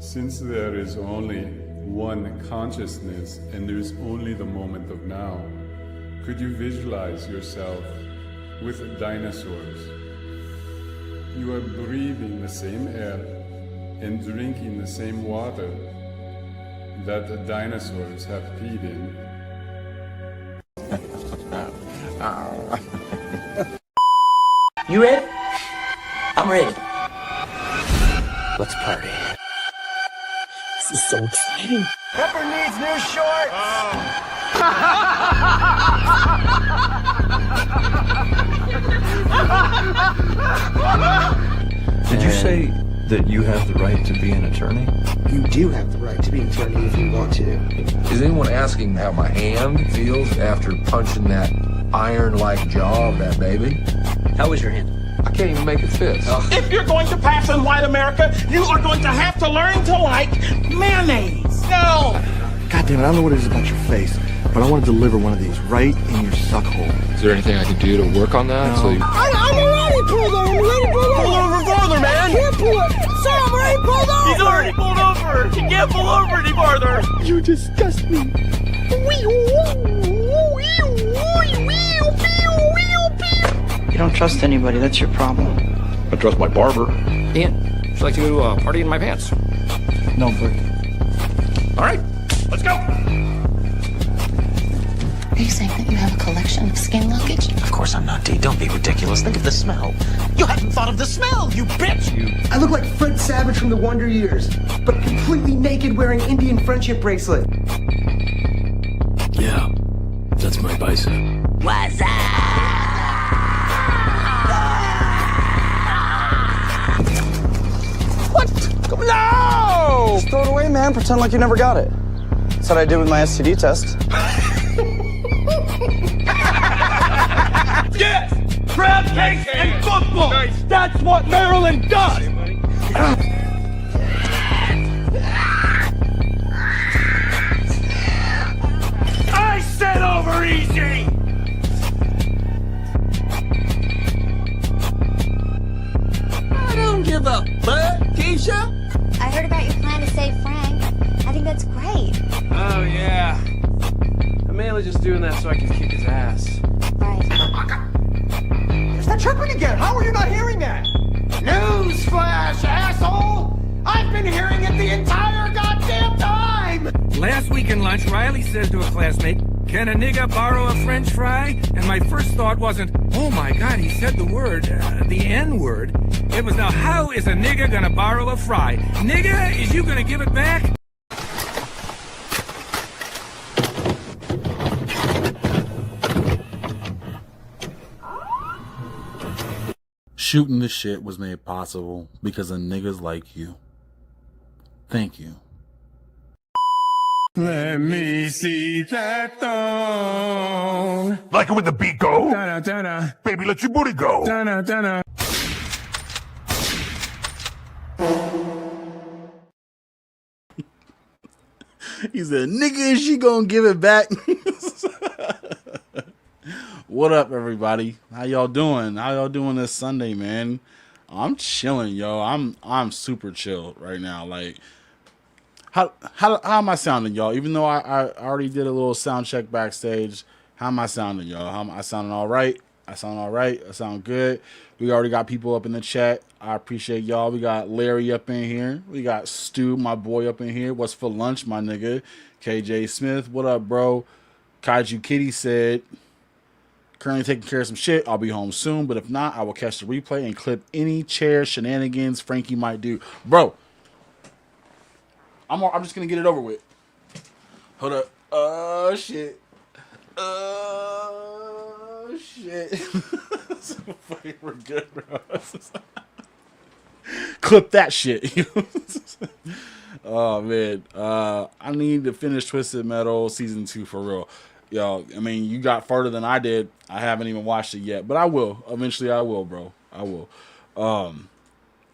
Since there is only one consciousness and there is only the moment of now, could you visualize yourself with dinosaurs? You are breathing the same air and drinking the same water that the dinosaurs have peed in. You ready? I'm ready. Let's party. This is so exciting. Pepper needs new shorts. Did you say that you have the right to be an attorney? You do have the right to be an attorney if you want to. Is anyone asking how my hand feels after punching that iron-like jaw of that baby? How was your hand? I can't even make it fist. If you're going to pass in white America, you are going to have to learn to like mayonnaise. No! God damn it, I don't know what it is about your face, but I want to deliver one of these right in your suck hole. Is there anything I can do to work on that? No. So you... I'm already pulled over. I'm ready to pull over. Pull over farther, man! I can't pull it. Sir, I'm already pulled over. He's already pulled over! He can't pull over any farther! You disgust me. You don't trust anybody, that's your problem. I trust my barber. Ian, would you like to go party in my pants? No, but All right, let's go! Are you saying that you have a collection of skin luggage? Of course I'm not, Dee. Don't be ridiculous. Think of the smell. You haven't thought of the smell, you bitch! I look like Fred Savage from the Wonder Years, but completely naked wearing Indian friendship bracelet. Yeah, that's my bicep. What's up? No! Just throw it away, man. Pretend like you never got it. That's what I did with my STD test. Yes! Crab cakes and football! Nice. That's what Maryland does! I said over easy! I don't give a fuck, Keisha. I heard about your plan to save Frank. I think that's great. Oh, yeah. I'm mainly just doing that so I can kick his ass. Right. Is that tripping again? How are you not hearing that? Newsflash, asshole! I've been hearing it the entire goddamn time! Last week in lunch, Riley says to a classmate, "Can a nigga borrow a French fry?" And my first thought wasn't, "Oh my God, he said the word, the N-word." It was, now how is a nigga gonna borrow a fry? Nigga, is you gonna give it back? Shooting the shit was made possible because of niggas like you. Thank you. Let me see that thong. Like it when the beat go? Donna, Donna, Baby, let your booty go. Donna, Donna. He said, nigga, is she gonna give it back? What up, everybody? How y'all doing? How y'all doing this Sunday, man? I'm chilling, yo. I'm super chill right now. Like, how am I sounding, y'all? Even though I already did a little sound check backstage, how am I sounding, y'all? How am I sounding all right? I sound all right. I sound good. We already got people up in the chat. I appreciate y'all. We got Larry up in here. We got Stu, my boy, up in here. What's for lunch, my nigga? KJ Smith, what up, bro? Kaiju Kitty said, currently taking care of some shit. I'll be home soon, but if not, I will catch the replay and clip any chair shenanigans Frankie might do. Bro, I'm just gonna get it over with. Hold up. Shit. Shit. We're good, bro. Clip that shit. Oh man. I need to finish Twisted Metal season 2 for real. Yo, I mean, you got farther than I did. I haven't even watched it yet, but I will. Eventually I will, bro. I will.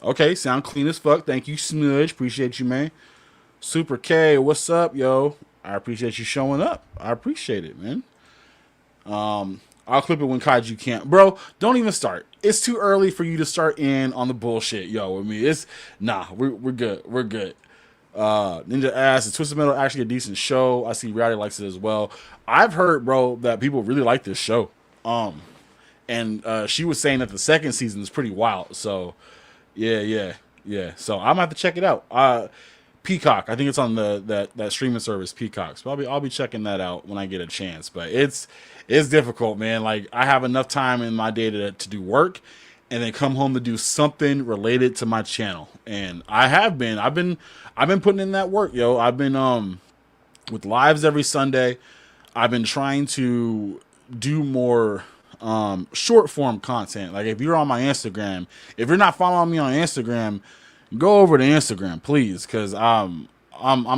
Okay, sound clean as fuck. Thank you, Smudge. Appreciate you, man. Super K, what's up, yo? I appreciate you showing up. I appreciate it, man. I'll clip it when Kaiju can't. Bro, don't even start. It's too early for you to start in on the bullshit, yo, with me. It's, nah, we're good. We're good. Ninja asks, is Twisted Metal actually a decent show? I see Rowdy likes it as well. I've heard, bro, that people really like this show. And she was saying that the second season is pretty wild. So, yeah. So I'm gonna have to check it out. Peacock, I think it's on that streaming service, Peacock. So I'll be checking that out when I get a chance. But it's difficult, man. Like, I have enough time in my day to do work, and then come home to do something related to my channel. And I've been putting in that work, yo. I've been with lives every Sunday. I've been trying to do more short form content. Like, if you're on my Instagram, if you're not following me on Instagram, go over to Instagram, please, because I'm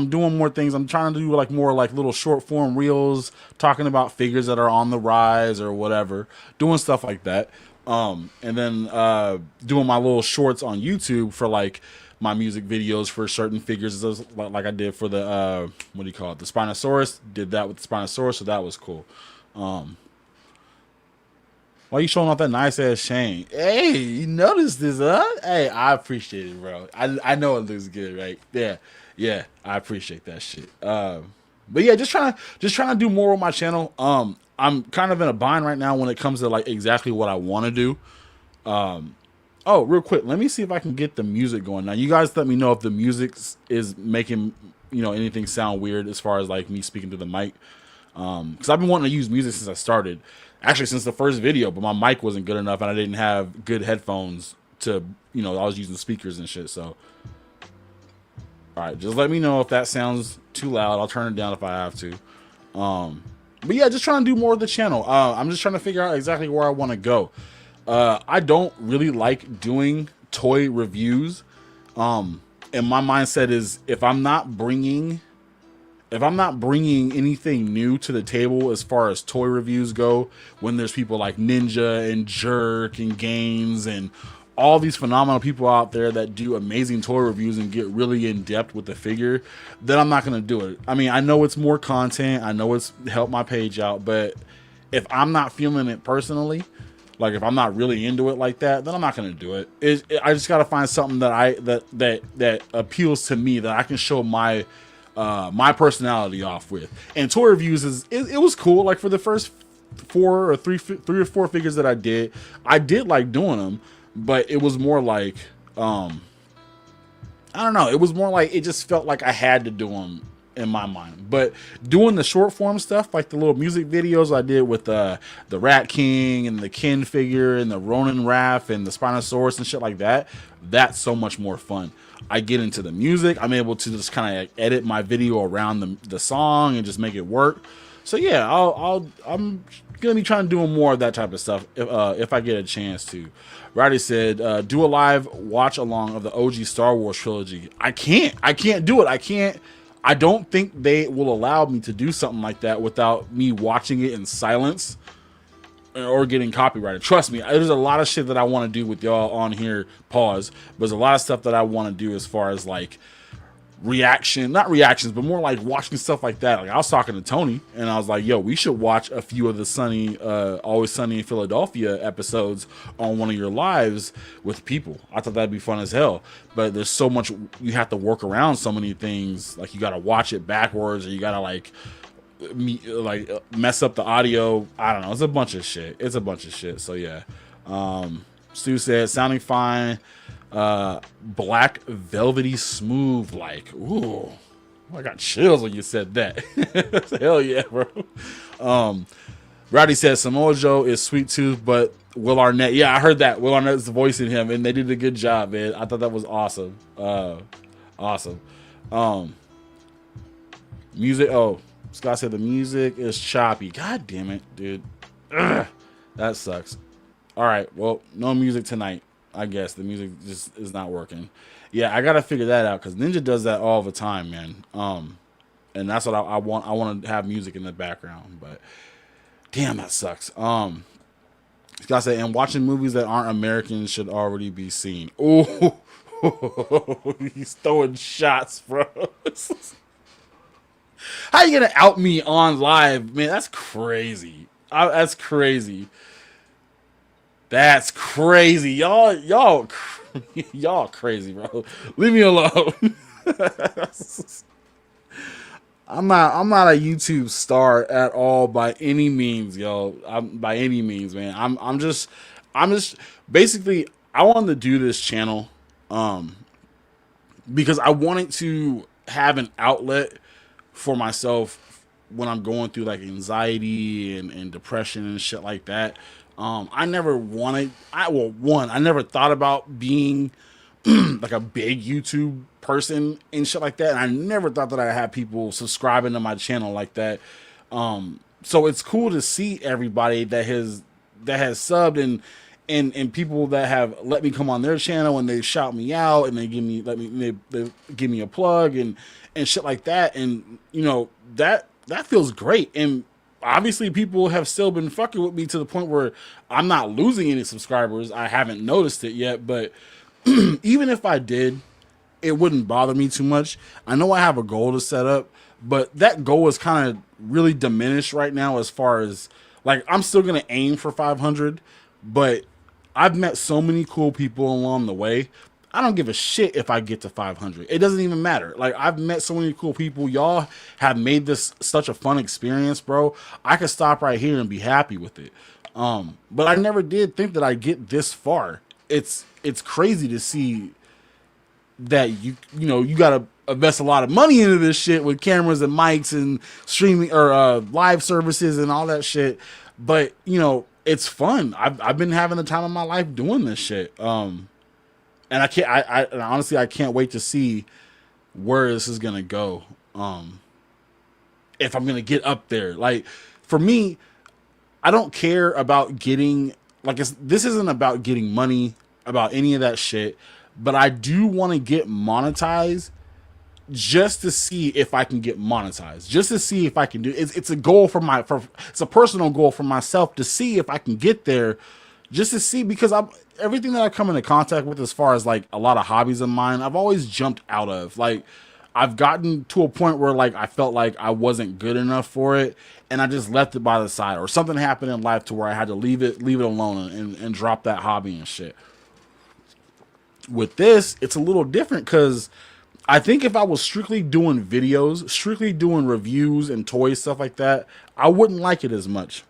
doing more things. I'm trying to do like more like little short form reels talking about figures that are on the rise or whatever, doing stuff like that. And then doing my little shorts on YouTube for like my music videos for certain figures, like I did for the what do you call it, the Spinosaurus. Did that with the Spinosaurus, so that was cool. Why you showing off that nice ass chain? Hey, you noticed this, huh? Hey, I appreciate it, bro. I know it looks good, right? Yeah, I appreciate that shit. But yeah, just trying to do more with my channel. I'm kind of in a bind right now when it comes to like exactly what I want to do. Oh, real quick, let me see if I can get the music going. Now, you guys let me know if the music is making, anything sound weird as far as like me speaking to the mic. Because I've been wanting to use music since I started. Actually, since the first video, but my mic wasn't good enough and I didn't have good headphones to, I was using speakers and shit. So, all right, just let me know if that sounds too loud. I'll turn it down if I have to. But yeah, just trying to do more of the channel. I'm just trying to figure out exactly where I want to go. I don't really like doing toy reviews. And my mindset is if I'm not bringing anything new to the table as far as toy reviews go, when there's people like Ninja and Jerk and Games and all these phenomenal people out there that do amazing toy reviews and get really in depth with the figure, then I'm not going to do it. I mean, I know it's more content. I know it's helped my page out, but if I'm not feeling it personally, like if I'm not really into it like that, then I'm not going to do it. I just got to find something that appeals to me, that I can show my personality off with. And toy reviews it was cool. Like for the first three or four figures that I did like doing them, but it was more like I don't know, it was more like it just felt like I had to do them in my mind. But doing the short form stuff, like the little music videos I did with the Rat King and the Ken figure and the Ronin Raph and the Spinosaurus and shit like that, that's so much more fun. I get into the music. I'm able to just kind of edit my video around the song and just make it work. So yeah, I'm gonna be trying to do more of that type of stuff if I get a chance to. Roddy said, do a live watch along of the OG Star Wars trilogy. I can't do it. I don't think they will allow me to do something like that without me watching it in silence or getting copyrighted. Trust me, there's a lot of shit that I want to do with y'all on here. Pause. But there's a lot of stuff that I want to do as far as like not reactions, but more like watching stuff like that. Like I was talking to Tony and I was like, yo, we should watch a few of the Always Sunny in Philadelphia episodes on one of your lives with people. I thought that'd be fun as hell. But there's so much, you have to work around so many things. Like you got to watch it backwards, or you got to like mess up the audio. I don't know. It's a bunch of shit. So yeah. Stu said, sounding fine. Black velvety smooth, like, ooh, I got chills when you said that. Hell yeah, bro. Roddy said Samoa Joe is Sweet Tooth, but Will Arnett. Yeah, I heard that. Will Arnett's voicing him, and they did a good job, man. I thought that was awesome. Awesome. Music. Oh, Scott said the music is choppy. God damn it, dude. Ugh, that sucks. All right, well, no music tonight. I guess the music just is not working. Yeah, I gotta figure that out because Ninja does that all the time, man. And that's what I want. I want to have music in the background, but damn, that sucks. Scott said, and watching movies that aren't American should already be seen. Oh, he's throwing shots, bro. How you gonna out me on live, man? That's crazy. That's crazy. That's crazy. Y'all crazy, bro. Leave me alone. I'm not a YouTube star at all by any means, yo. By any means, man. I'm just basically I wanted to do this channel because I wanted to have an outlet for myself when I'm going through like anxiety and depression and shit like that. I never thought about being like a big YouTube person and shit like that. And I never thought that I'd have people subscribing to my channel like that. So it's cool to see everybody that has subbed and people that have let me come on their channel and they shout me out and they give me a plug and shit like that. And you know, that feels great. And obviously people have still been fucking with me to the point where I'm not losing any subscribers. I haven't noticed it yet, but even if I did, it wouldn't bother me too much. I know I have a goal to set up, but that goal is kind of really diminished right now as far as like I'm still going to aim for 500, but I've met so many cool people along the way. I don't give a shit if I get to 500. It doesn't even matter. Like I've met so many cool people. Y'all have made this such a fun experience, bro. I could stop right here and be happy with it. But I never did think that I'd get this far. It's crazy to see that you gotta invest a lot of money into this shit with cameras and mics and streaming or live services and all that shit. But you know, it's fun. I've been having the time of my life doing this shit. And I honestly I can't wait to see where this is gonna go. If I'm gonna get up there. Like for me, I don't care about getting this isn't about getting money, about any of that shit, but I do want to get monetized just to see if I can get monetized, just to see if I can do it's a goal it's a personal goal for myself to see if I can get there, just to see, because everything that I come into contact with as far as like a lot of hobbies of mine, I've always jumped out of. Like I've gotten to a point where like I felt like I wasn't good enough for it and I just left it by the side, or something happened in life to where I had to leave it alone and drop that hobby and shit. With this, it's a little different because I think if I was strictly doing videos, strictly doing reviews and toys, stuff like that, I wouldn't like it as much.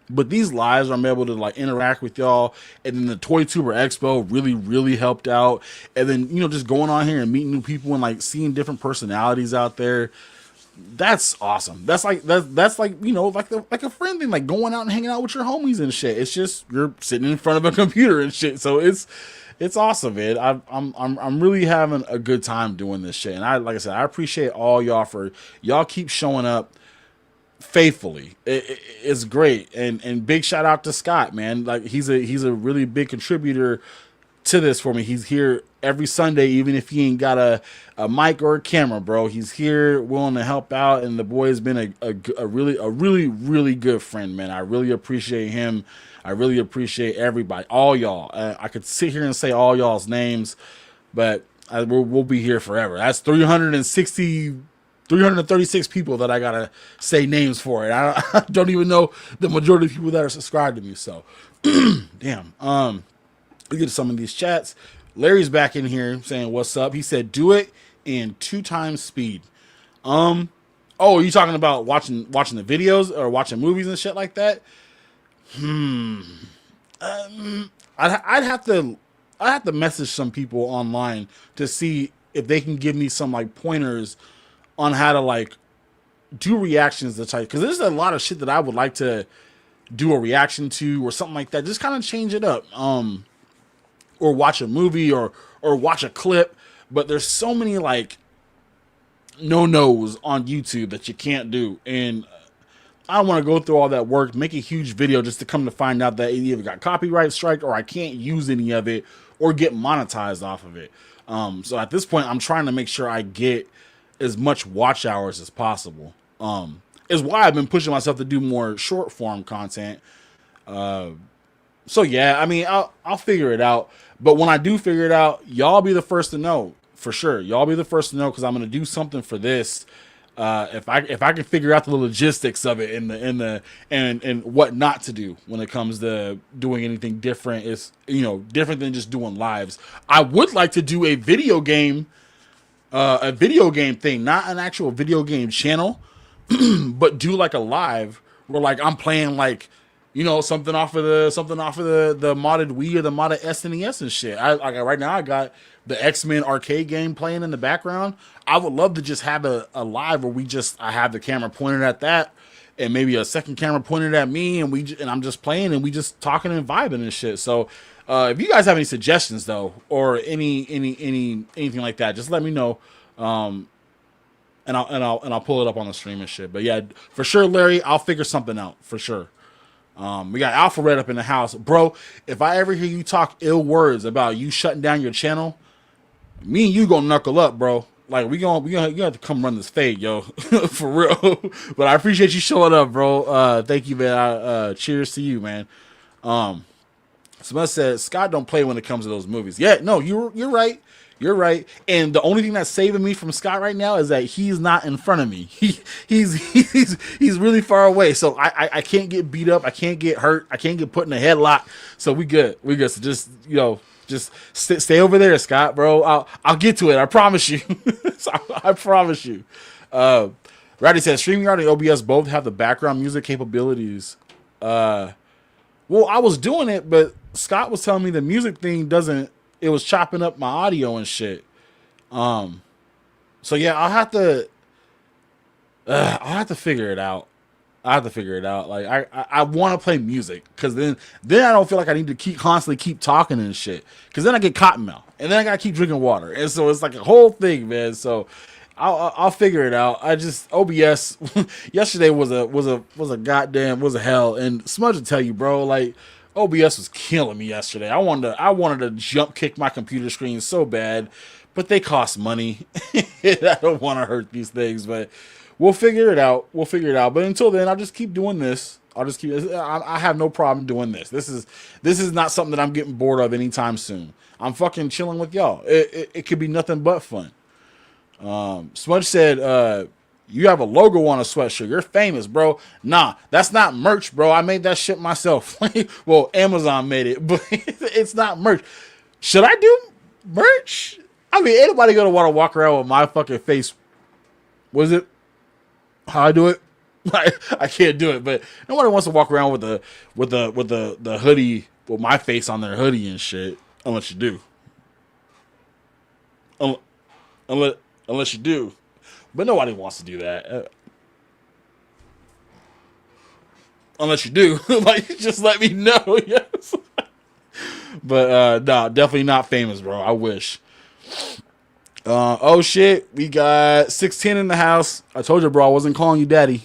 But these lives, I'm able to like interact with y'all, and then the Toy Tuber Expo really helped out. And then, you know, just going on here and meeting new people and like seeing different personalities out there. That's awesome. That's like, you know, like a friend thing, like going out and hanging out with your homies and shit. It's just, you're sitting in front of a computer and shit. So it's awesome, man. I'm really having a good time doing this shit. And like I said, I appreciate all y'all keep showing up faithfully. It's great. And big shout out to Scott, man. Like he's a really big contributor to this for me. He's here every Sunday, even if he ain't got a mic or a camera, bro. He's here willing to help out, and the boy has been a really good friend, man. I really appreciate him. I really appreciate everybody, all y'all. I could sit here and say all y'all's names, but we'll be here forever. That's 336 people that I gotta say names for, and I don't even know the majority of people that are subscribed to me. So, damn. We get to some of these chats. Larry's back in here saying what's up. He said do it in 2 times speed. Oh, are you talking about watching the videos or watching movies and shit like that? I'd have to message some people online to see if they can give me some like pointers on how to like do reactions to type, because there's a lot of shit that I would like to do a reaction to or something like that. Just kind of change it up. Or watch a movie or watch a clip, but there's so many like no-nos on YouTube that you can't do, and I don't want to go through all that work, make a huge video just to come to find out that either got copyright strike or I can't use any of it or get monetized off of it. So at this point, I'm trying to make sure I get as much watch hours as possible. Is why I've been pushing myself to do more short form content. So yeah, I mean, I'll figure it out. But when I do figure it out, y'all be the first to know for sure. Y'all be the first to know, because I'm gonna do something for this. If I can figure out the logistics of it and what not to do when it comes to doing anything different, is different than just doing lives. I would like to do a video game a video game thing, not an actual video game channel, but do like a live where like I'm playing like, you know, something off of the modded Wii or the modded SNES and shit. Like right now I got the X-Men arcade game playing in the background. I would love to just have a live where I have the camera pointed at that and maybe a second camera pointed at me and I'm just playing and we just talking and vibing and shit. So if you guys have any suggestions though, or anything like that, just let me know. And I'll pull it up on the stream and shit. But yeah, for sure, Larry, I'll figure something out for sure. We got Alpha Red up in the house, bro. If I ever hear you talk ill words about you shutting down your channel, me and you gonna knuckle up, bro. Like you have to come run this fade, yo, for real. But I appreciate you showing up, bro. Thank you, man. Cheers to you, man. Somebody said Scott don't play when it comes to those movies. Yeah, no, you're right. You're right. And the only thing that's saving me from Scott right now is that he's not in front of me. He's really far away. So I can't get beat up. I can't get hurt. I can't get put in a headlock. So we good. We good. So just, you know, just stay over there, Scott, bro. I'll get to it. I promise you. I promise you. Roddy says StreamYard and OBS both have the background music capabilities. Well, I was doing it, but Scott was telling me the music thing doesn't. It was chopping up my audio and shit. So yeah, I'll have to figure it out. Like I want to play music because then I don't feel like I need to constantly keep talking and shit. Because then I get cotton mouth and then I gotta keep drinking water, and so it's like a whole thing, man. So I'll figure it out. I just OBS yesterday was a hell, and Smudge will tell you, bro, like. OBS was killing me yesterday. I wanted to jump kick my computer screen so bad, but they cost money. I don't want to hurt these things, but we'll figure it out. But until then, I'll just keep doing this. I have no problem doing this. This is not something that I'm getting bored of anytime soon. I'm fucking chilling with y'all. It could be nothing but fun. Smudge said, you have a logo on a sweatshirt. You're famous, bro. Nah, that's not merch, bro. I made that shit myself. Well, Amazon made it, but it's not merch. Should I do merch? I mean, anybody gonna want to walk around with my fucking face? What is it? How I do it? I can't do it, but nobody wants to walk around with the hoodie with my face on their hoodie and shit. Unless you do. Unless you do. But nobody wants to do that. Unless you do. Like, just let me know. Yes. But, no, definitely not famous, bro. I wish. Oh, shit. We got 610 in the house. I told you, bro, I wasn't calling you daddy.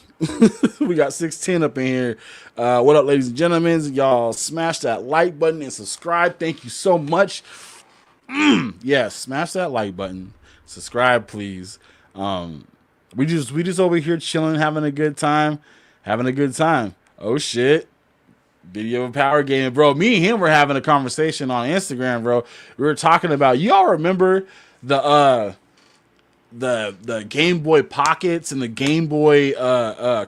We got 610 up in here. What up, ladies and gentlemen? Y'all smash that like button and subscribe. Thank you so much. Yes, smash that like button. Subscribe, please. We just over here chilling, having a good time. Oh shit. Video of power gaming, bro. Me and him were having a conversation on Instagram, bro. We were talking about, y'all remember the Game Boy Pockets and the Game Boy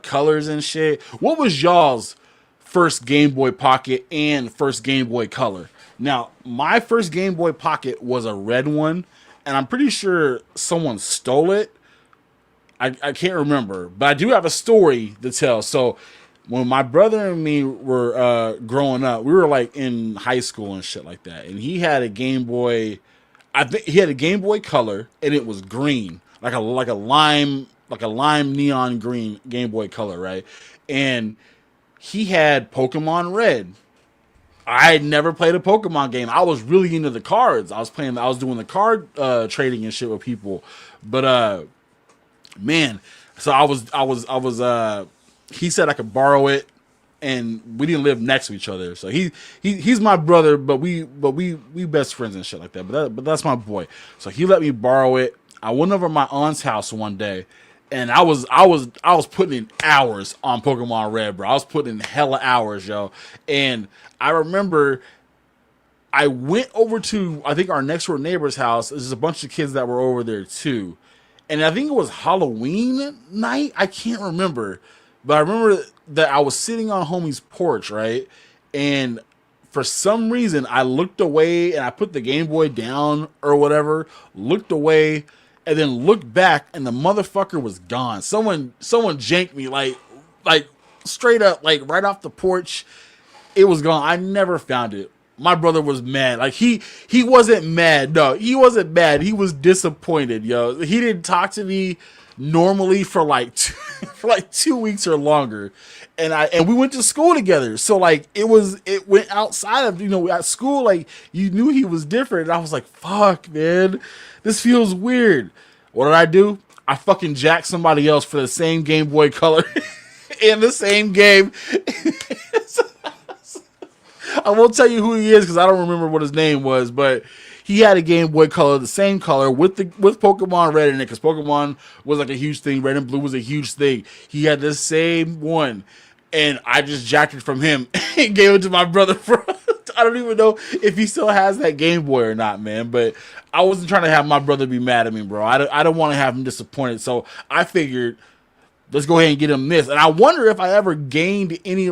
Colors and shit? What was y'all's first Game Boy Pocket and first Game Boy Color? Now, my first Game Boy Pocket was a red one, and I'm pretty sure someone stole it. I can't remember, but I do have a story to tell. So when my brother and me were growing up, we were like in high school and shit like that, and he had a Game Boy. I think he had a Game Boy Color, and it was green, like a lime neon green Game Boy Color, right? And he had Pokemon Red. I had never played a Pokemon game. I was really into the cards. I was doing the card trading and shit with people. But man, so I was he said I could borrow it, and we didn't live next to each other. So he's my brother, but we best friends and shit like that. But that's my boy. So he let me borrow it. I went over to my aunt's house one day, and I was putting in hours on Pokemon Red, bro. I was putting in hella hours, yo. And I remember I went over to, I think, our next door neighbor's house. There's a bunch of kids that were over there too. And I think it was Halloween night. I can't remember. But I remember that I was sitting on homie's porch, right? And for some reason, I looked away and I put the Game Boy down or whatever, looked away, and then looked back, and the motherfucker was gone. Someone janked me like straight up, like right off the porch. It was gone. I never found it. My brother was mad. Like he wasn't mad. No, he wasn't mad. He was disappointed, yo. He didn't talk to me normally for like 2 weeks or longer. And we went to school together. So like it went outside of, at school, like you knew he was different. And I was like, fuck, man. This feels weird. What did I do? I fucking jacked somebody else for the same Game Boy Color in the same game. I won't tell you who he is because I don't remember what his name was, but he had a Game Boy Color, the same color with Pokemon Red in it, because Pokemon was like a huge thing. Red and Blue was a huge thing. He had the same one, and I just jacked it from him and gave it to my brother. I don't even know if he still has that Game Boy or not, man. But I wasn't trying to have my brother be mad at me, bro. I don't want to have him disappointed. So I figured, let's go ahead and get him this. And I wonder if I ever gained any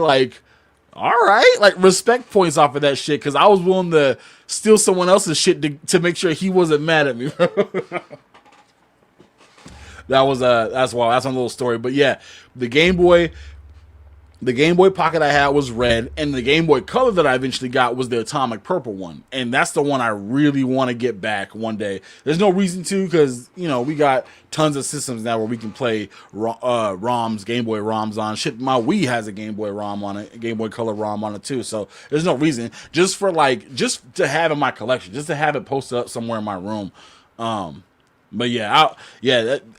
all right, respect points off of that shit, because I was willing to steal someone else's shit to make sure he wasn't mad at me. That's a little story. But yeah, the Game Boy Pocket I had was red, and the Game Boy Color that I eventually got was the atomic purple one, and that's the one I really want to get back one day. There's no reason to, because we got tons of systems now where we can play ROMs, Game Boy ROMs on shit. My Wii has a Game Boy ROM on it, a Game Boy Color ROM on it too. So there's no reason, just to have in my collection, just to have it posted up somewhere in my room. But yeah,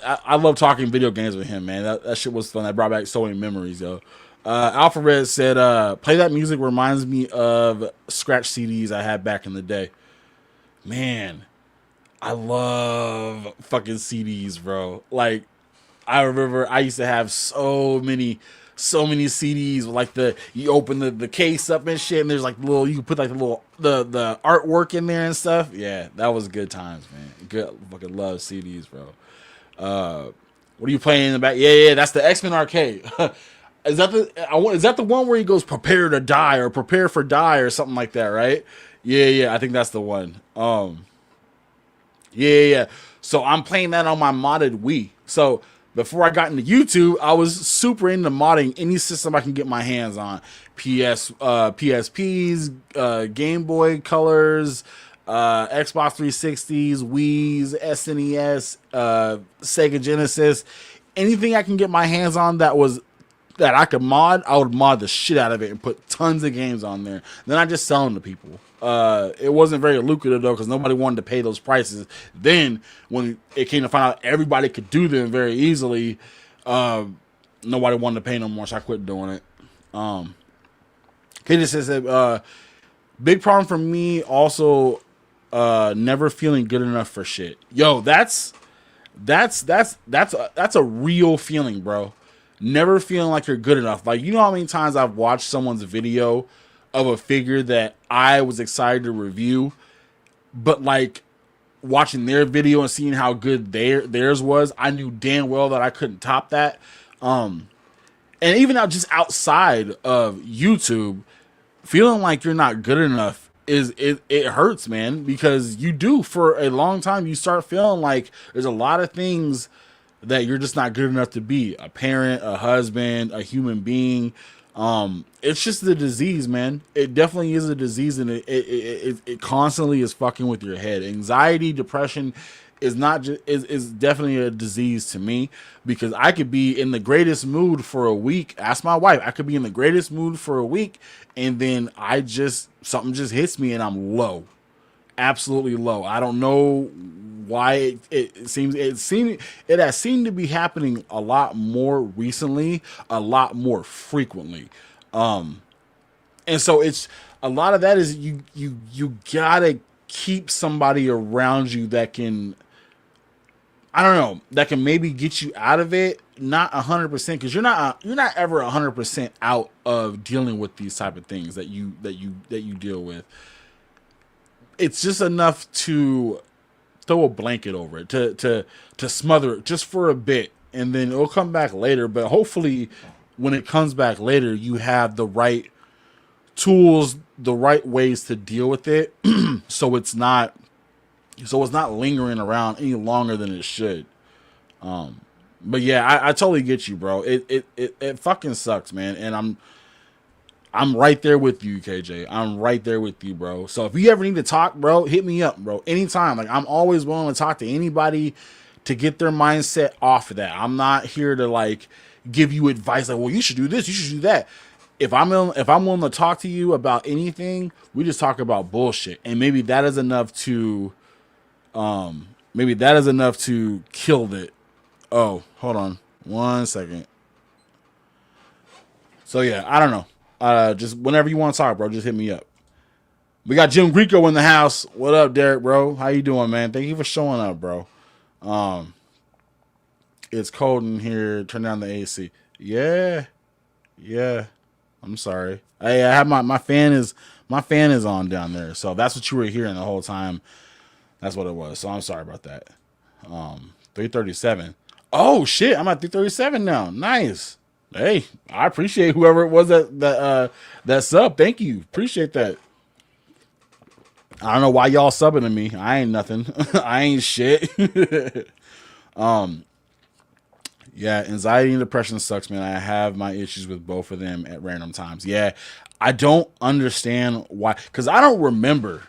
I love talking video games with him, man. That shit was fun. That brought back so many memories, yo. Alpharez said, play that music reminds me of scratch CDs I had back in the day. Man, I love fucking CDs, bro. Like, I remember I used to have so many CDs, like you open the case up and shit, and there's like you can put like the artwork in there and stuff. Yeah, that was good times, man. Good, fucking love CDs, bro. What are you playing in the back? Yeah, that's the X-Men arcade. Is that the one where he goes prepare to die or prepare for die or something like that, right? Yeah, I think that's the one. Yeah. So I'm playing that on my modded Wii. So before I got into YouTube, I was super into modding any system I can get my hands on. PSPs, Game Boy Colors, Xbox 360s, Wii's, SNES, Sega Genesis, anything I can get my hands on that I could mod, I would mod the shit out of it and put tons of games on there. Then I just sell them to people. It wasn't very lucrative though, because nobody wanted to pay those prices. Then when it came to find out everybody could do them very easily, nobody wanted to pay no more, so I quit doing it. Katie says that big problem for me also, never feeling good enough for shit. Yo, that's a real feeling, bro. Never feeling like you're good enough. Like, you know how many times I've watched someone's video of a figure that I was excited to review, but like watching their video and seeing how good theirs was, I knew damn well that I couldn't top that. And even just outside of YouTube, feeling like you're not good enough it hurts, man, because you do. For a long time you start feeling like there's a lot of things that you're just not good enough to be a parent, a husband, a human being. It's just the disease, man. It definitely is a disease, and it constantly is fucking with your head. Anxiety, depression is definitely a disease to me, because I could be in the greatest mood for a week. Ask my wife. I could be in the greatest mood for a week, and then something just hits me and I'm low. Absolutely low. I don't know why it has seemed to be happening a lot more recently, a lot more frequently. And so it's a lot of that is you gotta keep somebody around you that can, I don't know, that can maybe get you out of it. Not 100%, because you're not ever 100% out of dealing with these type of things that you deal with. It's just enough to throw a blanket over it, to smother it just for a bit, and then it'll come back later. But hopefully when it comes back later, you have the right tools, the right ways to deal with it, so it's not So it's not lingering around any longer than it should. But yeah, I totally get you, bro. It fucking sucks, man. And I'm right there with you, KJ. I'm right there with you, bro. So if you ever need to talk, bro, hit me up, bro. Anytime. Like, I'm always willing to talk to anybody to get their mindset off of that. I'm not here to like give you advice like, well, you should do this, you should do that. If I'm willing to talk to you about anything, we just talk about bullshit. And maybe that is enough to kill it. Oh, hold on 1 second. So yeah, I don't know. Just whenever you want to talk, bro, just hit me up. We got Jim Greco in the house. What up, Derek, bro? How you doing, man? Thank you for showing up, bro. It's cold in here. Turn down the AC. Yeah. I'm sorry. I have my fan is on down there, so that's what you were hearing the whole time. That's what it was. So I'm sorry about that. 337. Oh shit, I'm at 337 now. Nice. Hey, I appreciate whoever it was that sub. Thank you. Appreciate that. I don't know why y'all subbing to me. I ain't nothing. I ain't shit. Yeah, anxiety and depression sucks, man. I have my issues with both of them at random times. Yeah, I don't understand why. Because I don't remember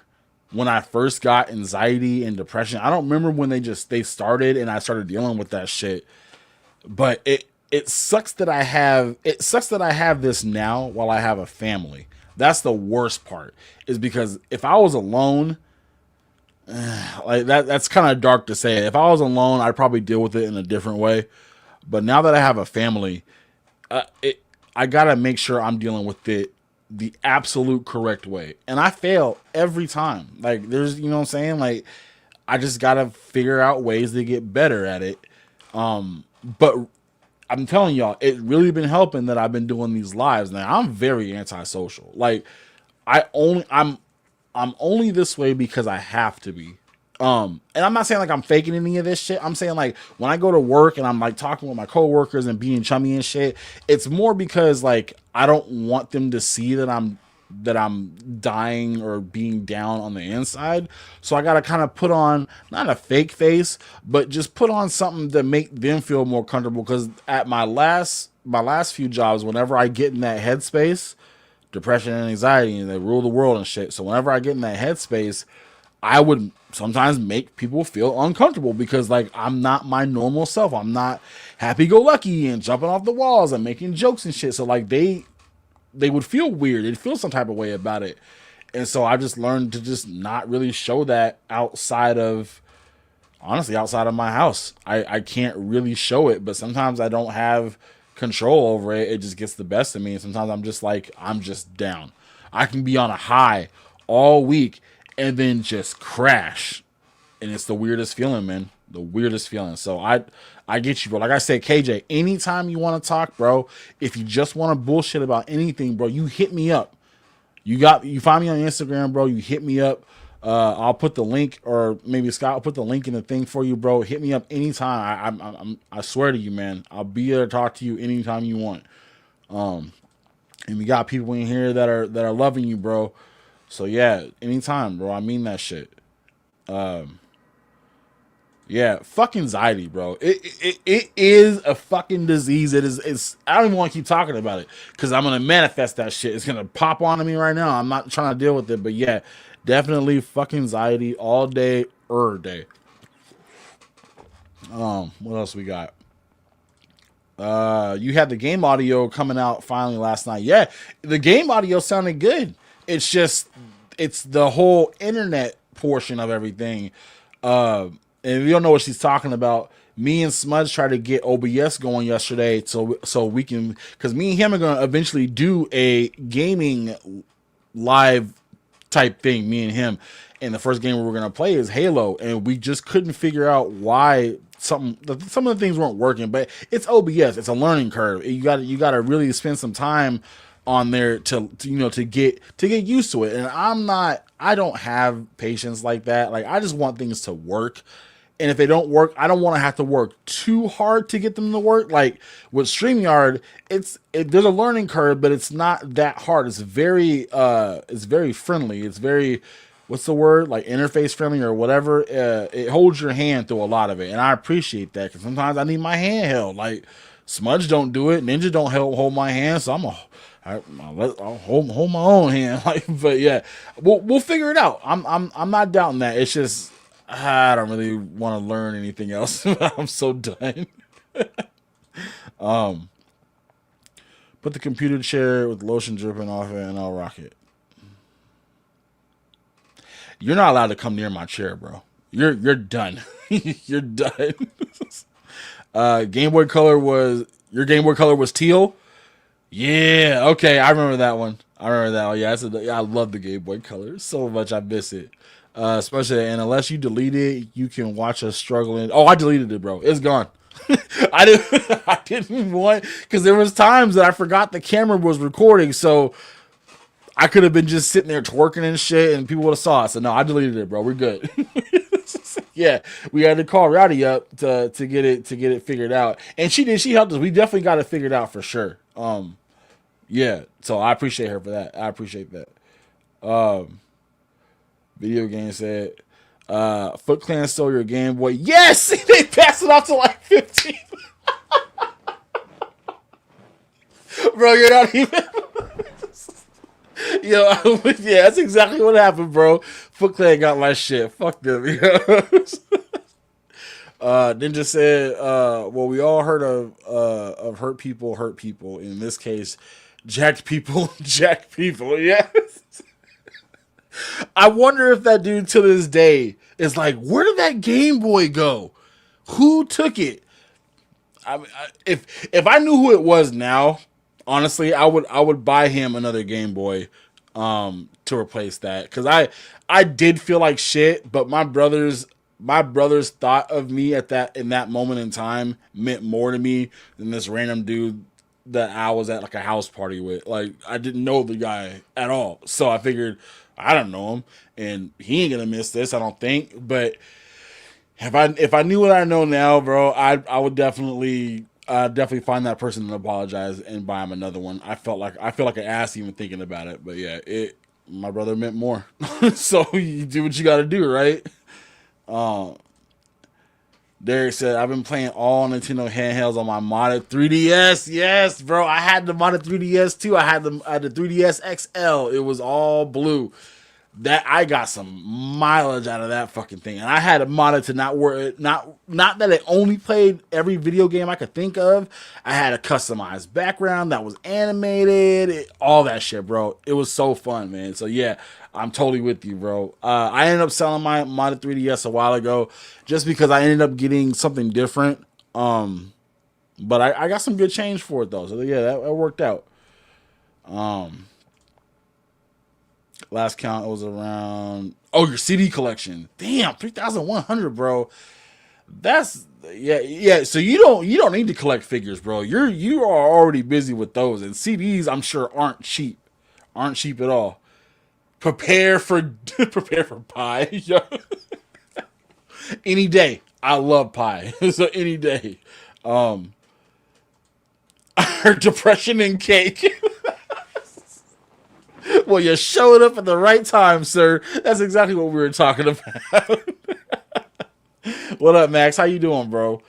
when I first got anxiety and depression. I don't remember when they started and I started dealing with that shit. But it sucks that I have this now while I have a family. That's the worst part, is because if I was alone, like that's kind of dark to say. If I was alone, I'd probably deal with it in a different way. But now that I have a family, I gotta make sure I'm dealing with it the absolute correct way. And I fail every time. Like, there's, you know what I'm saying? Like, I just gotta figure out ways to get better at it. But I'm telling y'all, it really been helping that I've been doing these lives. Now, I'm very antisocial. Like, I'm only this way because I have to be. And I'm not saying like I'm faking any of this shit. I'm saying like when I go to work and I'm like talking with my coworkers and being chummy and shit, it's more because like I don't want them to see that I'm dying or being down on the inside. So I gotta kind of put on not a fake face, but just put on something to make them feel more comfortable. Because at my last few jobs, whenever I get in that headspace, depression and anxiety, and they rule the world and shit. So whenever I get in that headspace, I would sometimes make people feel uncomfortable because like I'm not my normal self. I'm not happy-go-lucky and jumping off the walls and making jokes and shit. So like they would feel weird. They'd feel some type of way about it. And so I just learned to just not really show that outside of my house. I can't really show it, but sometimes I don't have control over it. It just gets the best of me. And sometimes I'm just down. I can be on a high all week and then just crash. And it's the weirdest feeling, man. The weirdest feeling. So I get you, bro. Like I said, KJ, anytime you want to talk, bro, if you just want to bullshit about anything, bro, you hit me up. You find me on Instagram, bro. You hit me up. I'll put the link, or maybe Scott will put the link in the thing for you, bro. Hit me up anytime. I swear to you, man. I'll be there to talk to you anytime you want. And we got people in here that are loving you, bro. So yeah, anytime, bro. I mean that shit. Yeah, fuck anxiety, bro. It is a fucking disease. It's I don't even want to keep talking about it because I'm gonna manifest that shit. It's gonna pop onto me right now. I'm not trying to deal with it, but yeah, definitely fuck anxiety all day, day. What else we got? You had the game audio coming out finally last night. Yeah, the game audio sounded good. It's the whole internet portion of everything. And if you don't know what she's talking about, me and Smudge tried to get OBS going yesterday so we can, because me and him are going to eventually do a gaming live type thing, me and him. And the first game we were going to play is Halo, and we just couldn't figure out why some of the things weren't working. But it's OBS. It's a learning curve. You got to really spend some time on there to get used to it. And I don't have patience like that. Like, I just want things to work. And if they don't work, I don't want to have to work too hard to get them to work. Like with StreamYard, there's a learning curve, but it's not that hard. It's very friendly. It's very what's the word, like interface friendly or whatever. It holds your hand through a lot of it, and I appreciate that because sometimes I need my hand held. Like Smudge don't do it, Ninja don't hold my hand, so I'll hold my own hand. Like, but yeah, we'll figure it out. I'm not doubting that. It's just I don't really want to learn anything else. I'm so done. Put the computer chair with lotion dripping off it, and I'll rock it. You're not allowed to come near my chair, bro. You're done. You're done. Game Boy Color was teal. Yeah, okay, I remember that one. Yeah, I love the Game Boy Color so much. I miss it, especially. And unless you delete it, you can watch us struggling. Oh, I deleted it, bro. It's gone. I didn't want because there was times that I forgot the camera was recording, so I could have been just sitting there twerking and shit, and people would have saw it. So no, I deleted it, bro. We're good. Yeah, we had to call Rowdy up to get it figured out, and she did. She helped us. We definitely got it figured out for sure. Yeah. So I appreciate her for that. I appreciate that. Video game said, Foot Clan stole your Game Boy. Yes, they passed it off to like 15. Bro, you're not even. Yo, yeah, that's exactly what happened, bro. Foot Clan got my shit. Fuck them. Ninja said, well, we all heard of hurt people. In this case, jacked people. Yes. I wonder if that dude to this day is like, where did that Game Boy go? Who took it? I mean, if I knew who it was now, honestly, I would buy him another Game Boy to replace that, because I did feel like shit, but my brothers thought of me in that moment in time meant more to me than this random dude that I was at like a house party with. Like, I didn't know the guy at all, so I figured I don't know him and he ain't gonna miss this, I don't think. But if I knew what I know now, bro, I would definitely find that person and apologize and buy him another one. I feel like an ass even thinking about it, but yeah, my brother meant more. So you do what you got to do, right? Derek said, I've been playing all Nintendo handhelds on my modded 3DS. Yes, bro, I had the modded 3DS too. I had the 3DS XL. It was all blue. That I got some mileage out of that fucking thing, and I had it modded to not that it only played every video game I could think of. I had a customized background that was animated, all that shit, bro. It was so fun, man. So yeah, I'm totally with you, bro. I ended up selling my modded 3DS a while ago just because I ended up getting something different. But I got some good change for it though, so yeah, that worked out. Last count, it was around. Oh, your CD collection. Damn, 3,100, bro. That's yeah. So you don't need to collect figures, bro. You are already busy with those, and CDs I'm sure aren't cheap at all. Prepare for pie. Any day. I love pie. So any day. Depression and cake. Well, you showed up at the right time, sir. That's exactly what we were talking about. What up, Max? How you doing, bro?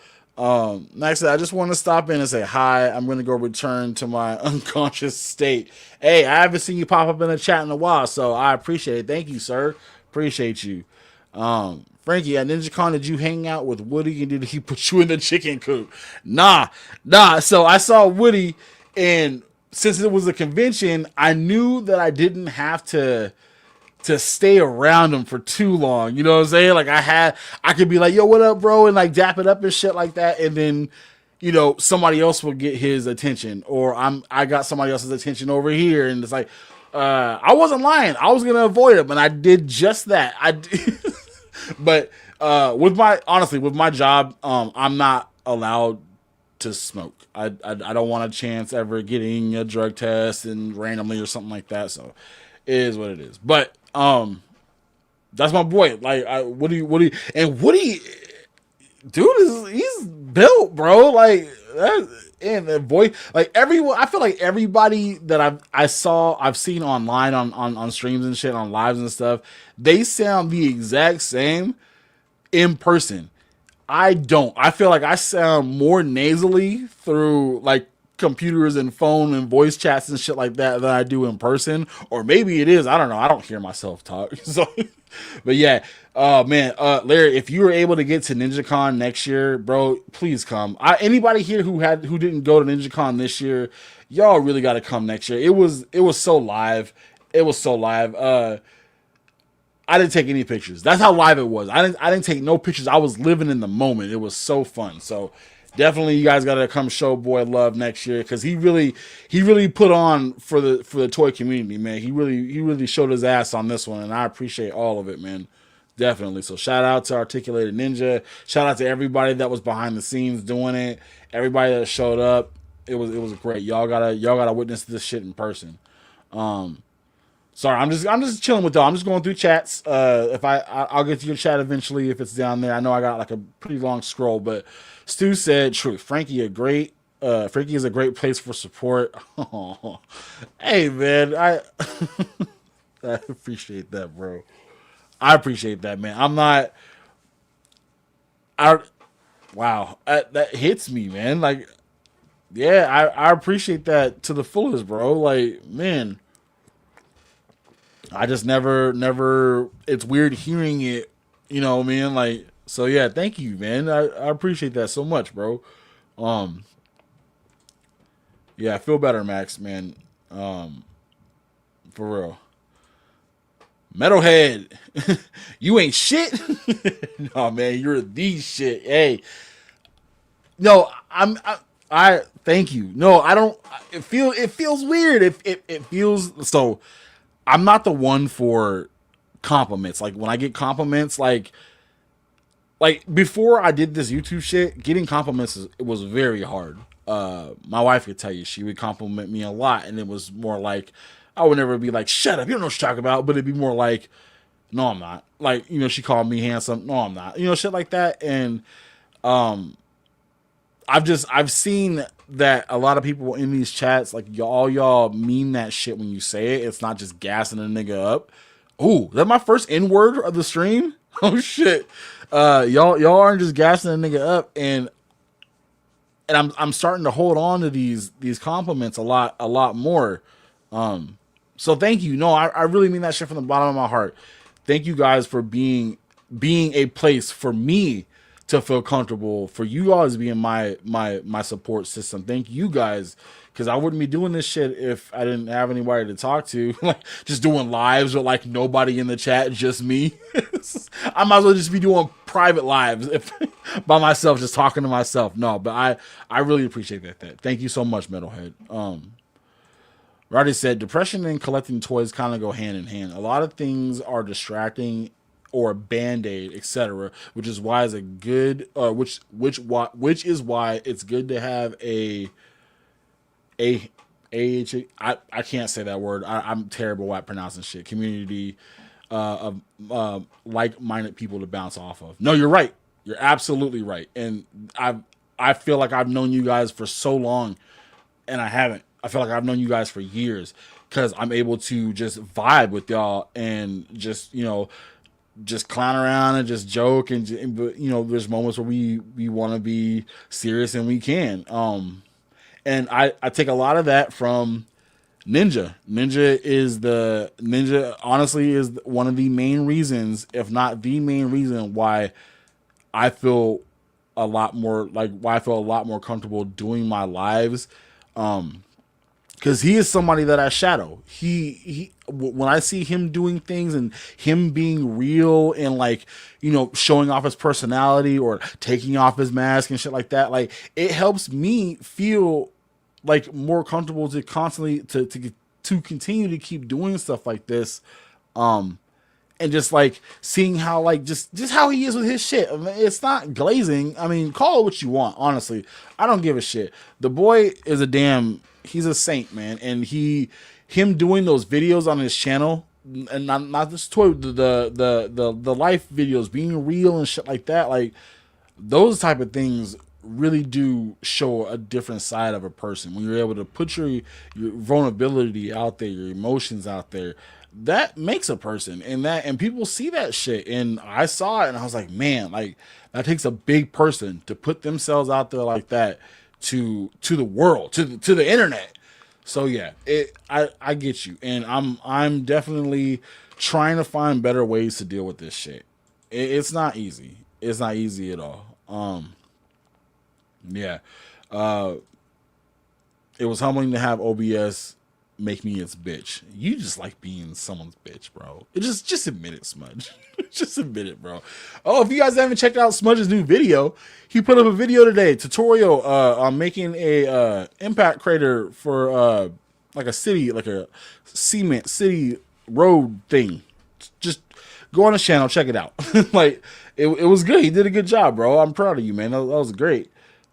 Max said, I just want to stop in and say hi. I'm going to go return to my unconscious state. Hey, I haven't seen you pop up in the chat in a while, so I appreciate it. Thank you, sir. Appreciate you. Frankie, at NinjaCon, did you hang out with Woody and did he put you in the chicken coop? Nah. So I saw Woody, and since it was a convention, I knew that I didn't have to stay around him for too long. You know what I'm saying? Like I could be like, yo, what up, bro? And like dap it up and shit like that. And then, you know, somebody else will get his attention, or I got somebody else's attention over here. And it's like, I wasn't lying. I was going to avoid him, and I did just that. But with my job, I'm not allowed to smoke. I don't want a chance ever getting a drug test and randomly or something like that. So it is what it is. But that's my boy. Like Woody, dude he's built, bro. Like that, and the voice, like everyone. I feel like everybody that I've seen online on streams and shit, on lives and stuff, they sound the exact same in person. I don't. I feel like I sound more nasally through like computers and phone and voice chats and shit like that than I do in person. Or maybe it is. I don't know. I don't hear myself talk. So, but yeah, man, Larry, if you were able to get to NinjaCon next year, bro, please come. Anybody here who didn't go to NinjaCon this year, y'all really got to come next year. It was so live. It was so live. I didn't take any pictures. That's how live it was. I didn't take no pictures. I was living in the moment. It was so fun. So definitely you guys gotta come show boy love next year, because he really put on for the toy community, man. He really showed his ass on this one, and I appreciate all of it, man. Definitely. So shout out to Articulated Ninja. Shout out to everybody that was behind the scenes doing it. Everybody that showed up. It was great. Y'all gotta witness this shit in person. Sorry, I'm just chilling with y'all. I'm just going through chats. If I'll get to your chat eventually if it's down there. I know I got like a pretty long scroll, but Stu said, "Truth, Frankie is a great place for support." Oh, hey man, I appreciate that, bro. I appreciate that, man. Wow, that hits me, man. Like, yeah, I appreciate that to the fullest, bro. Like, man. I just never, it's weird hearing it, you know what I mean? Like, so yeah, thank you, man. I appreciate that so much, bro. Yeah, I feel better, Max, man. For real. Metalhead, you ain't shit. No, man, you're the shit. Hey, no, I thank you. No, I don't, it feels weird. It feels, so I'm not the one for compliments. Like when I get compliments, like before I did this YouTube shit, getting compliments was very hard. My wife could tell you, she would compliment me a lot, and it was more like, I would never be like, shut up, you don't know what you're talking about, but it'd be more like, no, I'm not. Like, you know, she called me handsome. No, I'm not. You know, shit like that. And I've seen that a lot of people in these chats, like y'all mean that shit when you say it. It's not just gassing a nigga up. Ooh, is that my first N-word of the stream? Oh shit. Y'all aren't just gassing a nigga up, and I'm starting to hold on to these compliments a lot more. So thank you. No, I really mean that shit from the bottom of my heart. Thank you guys for being a place for me to feel comfortable, for you guys being my support system. Thank you guys, because I wouldn't be doing this shit if I didn't have anybody to talk to. Like just doing lives with like nobody in the chat, just me. I might as well just be doing private lives by myself, just talking to myself. No, but I really appreciate that. Thank you so much, Metalhead. Roddy said depression and collecting toys kind of go hand in hand. A lot of things are distracting or band-aid, etc., which is why it's a good which is why it's good to have I can't say that word. I'm terrible at pronouncing shit. Community of like-minded people to bounce off of. No, you're right. You're absolutely right. And I feel like I've known you guys for so long, and I haven't. I feel like I've known you guys for years, because I'm able to just vibe with y'all and just, you know, just clown around and just joke, and you know, there's moments where we want to be serious, and we can. And I take a lot of that from Ninja. Ninja honestly is one of the main reasons, if not the main reason, why I feel a lot more comfortable doing my lives. Because he is somebody that I shadow. He when I see him doing things and him being real and, like, you know, showing off his personality or taking off his mask and shit like that, like, it helps me feel like more comfortable to constantly to continue to keep doing stuff like this. And just like seeing how, like, just how he is with his shit. I mean, it's not glazing. I mean, call it what you want. Honestly, I don't give a shit. The boy is he's a saint, man. And him doing those videos on his channel, and not this toy, the life videos, being real and shit like that, like those type of things really do show a different side of a person. When you're able to put your vulnerability out there, your emotions out there, that makes a person. And people see that shit. And I saw it and I was like, man, like that takes a big person to put themselves out there like that to the world, to the internet. So yeah, I get you. And I'm definitely trying to find better ways to deal with this shit. It's not easy. It's not easy at all. Yeah. It was humbling to have OBS make me its bitch. You just like being someone's bitch, bro. Just admit it, Smudge. Just admit it, bro. Oh, if you guys haven't checked out Smudge's new video, he put up a video today, tutorial on making a impact crater for like a city, like a cement city road thing. Just go on his channel, check it out. Like it was good. He did a good job, bro. I'm proud of you, man. That was great.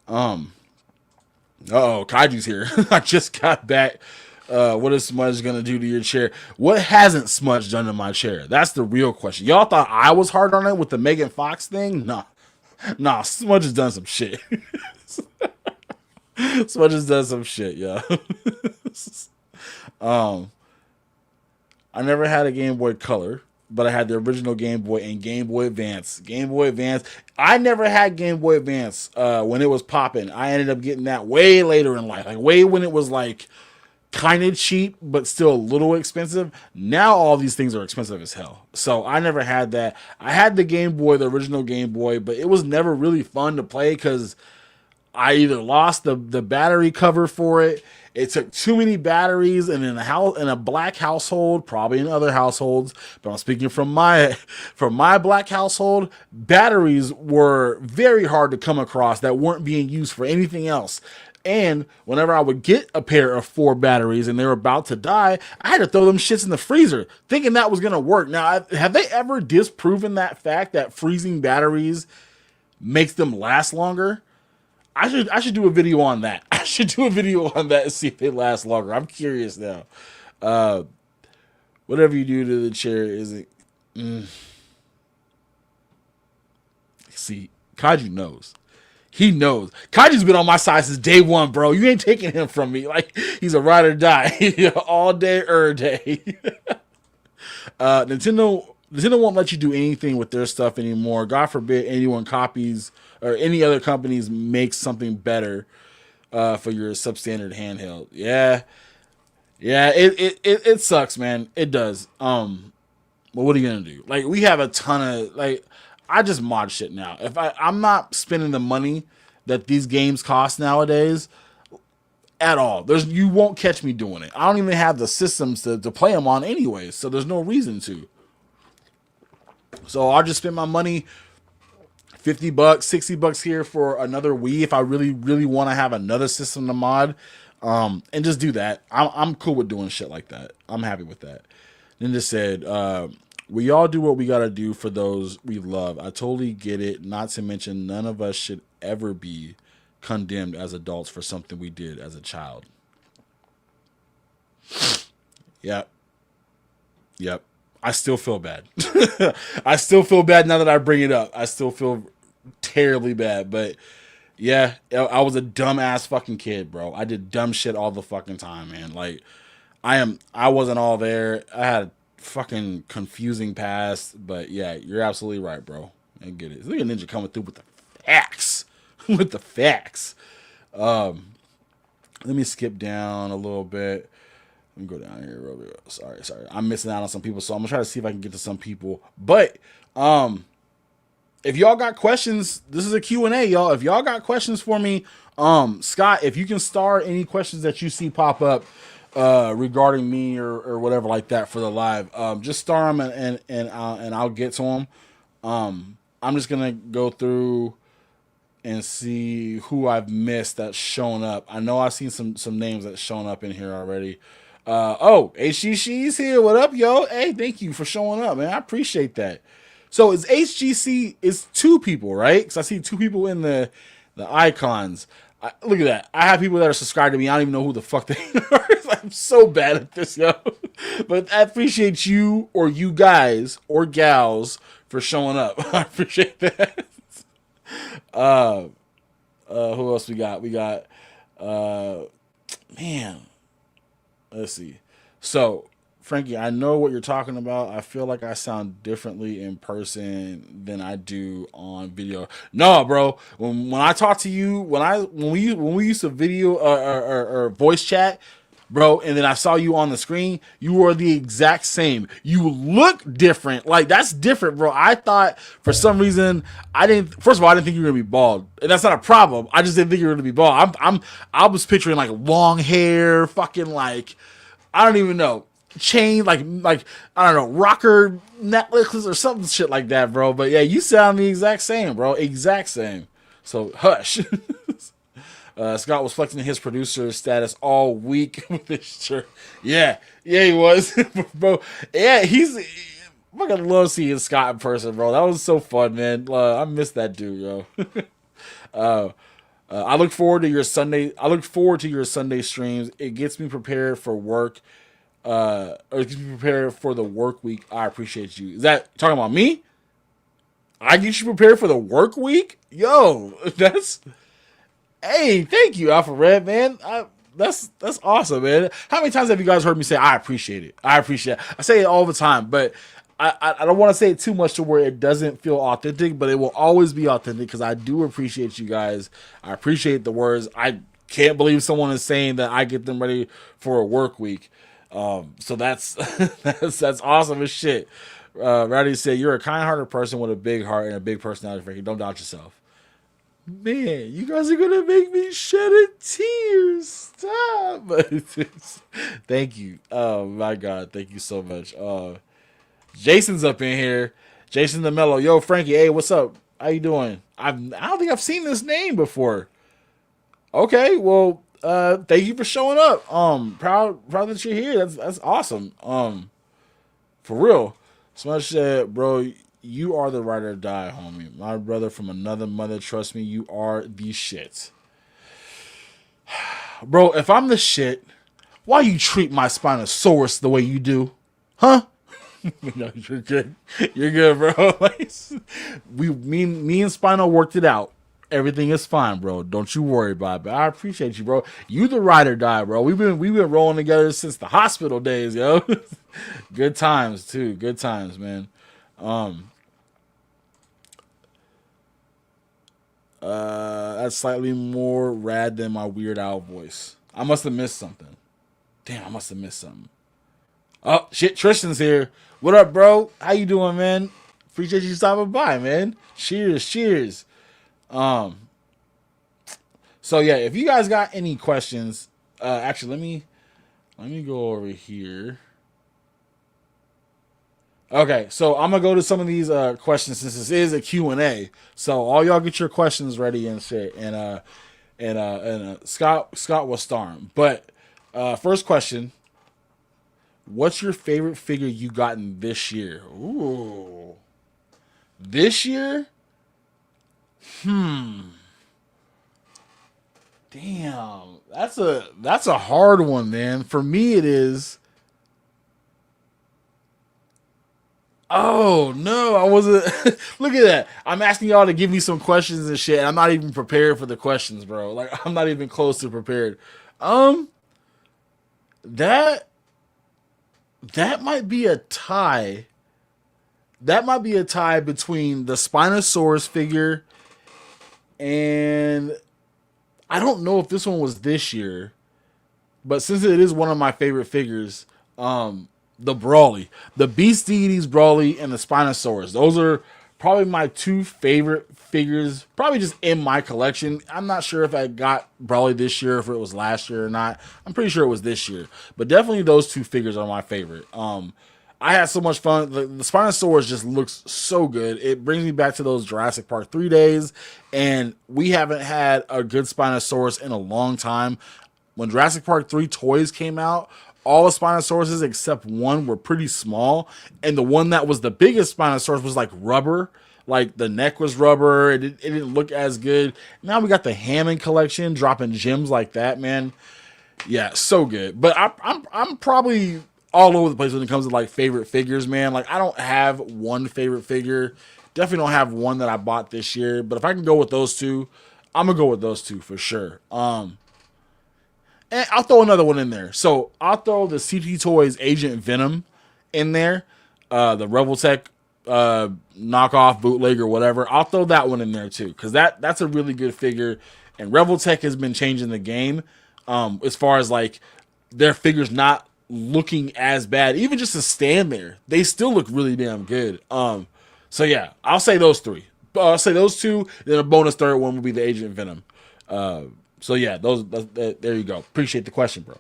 Kaiju's here. I just got back. What is Smudge gonna do to your chair? What hasn't Smudge done to my chair? That's the real question. Y'all thought I was hard on it with the Megan Fox thing? Nah, Smudge has done some shit. Smudge has done some shit, yeah. I never had a Game Boy Color, but I had the original Game Boy and Game Boy Advance. Game Boy Advance. I never had Game Boy Advance when it was popping. I ended up getting that way later in life, like way when it was like kind of cheap, but still a little expensive. Now all these things are expensive as hell. So I never had that. I had the Game Boy, the original Game Boy, but it was never really fun to play because I either lost the battery cover for it. It took too many batteries, and in a black household, probably in other households, but I'm speaking from my black household, batteries were very hard to come across that weren't being used for anything else. And whenever I would get a pair of 4 batteries and they were about to die, I had to throw them shits in the freezer, thinking that was going to work. Now, have they ever disproven that fact that freezing batteries makes them last longer? I should do a video on that. I should do a video on that and see if they last longer. I'm curious now. Whatever you do to the chair isn't... See, Kaiju knows. He knows. Kaju's been on my side since day one, bro. You ain't taking him from me. Like, he's a ride or die. All day, day. Nintendo won't let you do anything with their stuff anymore. God forbid anyone copies or any other companies make something better for your substandard handheld. Yeah, it sucks, man. It does. But what are you gonna do? Like, we have a ton of I just mod shit now. If I'm not spending the money that these games cost nowadays at all. You won't catch me doing it. I don't even have the systems to play them on anyway, so there's no reason to. So I'll just spend my money, $50, $60 here for another Wii if I really, really want to have another system to mod, and just do that. I'm cool with doing shit like that. I'm happy with that. Then just said, we all do what we gotta do for those we love. I totally get it. Not to mention, none of us should ever be condemned as adults for something we did as a child. Yep. I still feel bad. I still feel bad now that I bring it up. I still feel terribly bad. But yeah, I was a dumbass fucking kid, bro. I did dumb shit all the fucking time, man. Like, I wasn't all there. I had a fucking confusing past. But yeah, you're absolutely right, bro. I get it. Look at Ninja coming through with the facts. With the facts. Let me skip down a little bit. Let me go down here real bit. Sorry. I'm missing out on some people, so I'm gonna try to see if I can get to some people. But if y'all got questions, this is a Q&A, y'all. If y'all got questions for me, Scott, if you can star any questions that you see pop up regarding me or whatever like that for the live, just star them and I'll get to them. I'm just gonna go through and see who I've missed that's shown up. I know I've seen some names that's shown up in here already. HGC's here. What up, yo? Hey, thank you for showing up, man. I appreciate that. So it's HGC is 2 people, right? Because I see 2 people in the icons. Look at that. I have people that are subscribed to me. I don't even know who the fuck they are. I'm so bad at this, yo. But I appreciate you or you guys or gals for showing up. I appreciate that. Who else we got? We got, man. Let's see. So, Frankie, I know what you're talking about. I feel like I sound differently in person than I do on video. No, bro. When I talk to you, when we used to video or voice chat, bro, and then I saw you on the screen, you were the exact same. You look different. Like, that's different, bro. I thought for some reason first of all, I didn't think you were gonna be bald. And that's not a problem. I just didn't think you were gonna be bald. I was picturing like long hair, fucking like, I don't even know. Chain, like I don't know, rocker necklaces or something shit like that, bro. But yeah, you sound the exact same, bro. Exact same. So hush. Scott was flexing his producer status all week with this shirt. Yeah, he was, bro. Yeah, I fucking love seeing Scott in person, bro. That was so fun, man. I miss that dude, yo. I look forward to your Sunday. I look forward to your Sunday streams. It gets me prepared for work. Or it gets me prepared for the work week. I appreciate you. Is that talking about me? I get you prepared for the work week? Yo, hey, thank you, Alpha Red, man. That's awesome, man. How many times have you guys heard me say I appreciate it? I appreciate it. I say it all the time, but I don't want to say it too much to where it doesn't feel authentic, but it will always be authentic because I do appreciate you guys. I appreciate the words. I can't believe someone is saying that I get them ready for a work week. So that's that's awesome as shit. Rowdy said, "You're a kind-hearted person with a big heart and a big personality, Frankie. Don't doubt yourself." Man, you guys are gonna make me shed a tear. Stop. Thank you. Oh my God, thank you so much. Jason's up in here. Jason the Mellow. Yo, Frankie. Hey, what's up? How you doing? I don't think I've seen this name before. Okay, well. Thank you for showing up. Proud that you're here. That's awesome. For real. Smush said, bro, you are the ride or die, homie. My brother from another mother. Trust me, you are the shit. Bro, if I'm the shit, why you treat my Spinosaurus the way you do? Huh? No, you're good. You're good, bro. Me and Spino worked it out. Everything is fine, bro. Don't you worry about it. But I appreciate you, bro. You the ride or die, bro. We've been rolling together since the hospital days, yo. Good times too. Good times, man. That's slightly more rad than my Weird Al voice. I must have missed something. Damn, I must have missed something. Oh shit, Tristan's here. What up, bro? How you doing, man? Appreciate you stopping by, man. Cheers. So yeah, if you guys got any questions, actually let me go over here. Okay, so I'm gonna go to some of these questions since this is a Q&A. So all y'all get your questions ready and shit, and Scott will star him. But first question: what's your favorite figure you gotten this year? Ooh, this year? Damn, that's a hard one, man. For me, it is. Oh no, I wasn't. Look at that. I'm asking y'all to give me some questions and shit. And I'm not even prepared for the questions, bro. Like, I'm not even close to prepared. That might be a tie. That might be a tie between the Spinosaurus figure and I don't know if this one was this year, but since it is one of my favorite figures, the Brawly, the Beast Deities Brawly and the Spinosaurus. Those are probably my two favorite figures, probably just in my collection. I'm not sure if I got Brawly this year, if it was last year or not. I'm pretty sure it was this year, but definitely those two figures are my favorite. I had so much fun. The Spinosaurus just looks so good. It brings me back to those Jurassic Park 3 days, and we haven't had a good Spinosaurus in a long time. When Jurassic Park 3 toys came out, all the Spinosauruses except one were pretty small, and the one that was the biggest Spinosaurus was like rubber. Like, the neck was rubber. It didn't look as good. Now we got the Hammond collection dropping gems like that, man. Yeah, so good. But I'm probably all over the place when it comes to like favorite figures, man. Like, I don't have one favorite figure. Definitely don't have one that I bought this year. But if I can go with those two, I'm gonna go with those two for sure. And I'll throw another one in there. So I'll throw the CT Toys Agent Venom in there, the Rebel Tech knockoff bootleg or whatever. I'll throw that one in there too, because that's a really good figure. And Rebel Tech has been changing the game as far as like their figures not looking as bad, even just to stand there, they still look really damn good. So yeah, I'll say those three. I'll say those two. Then a bonus third one will be the Agent Venom. So yeah, there you go. Appreciate the question, bro.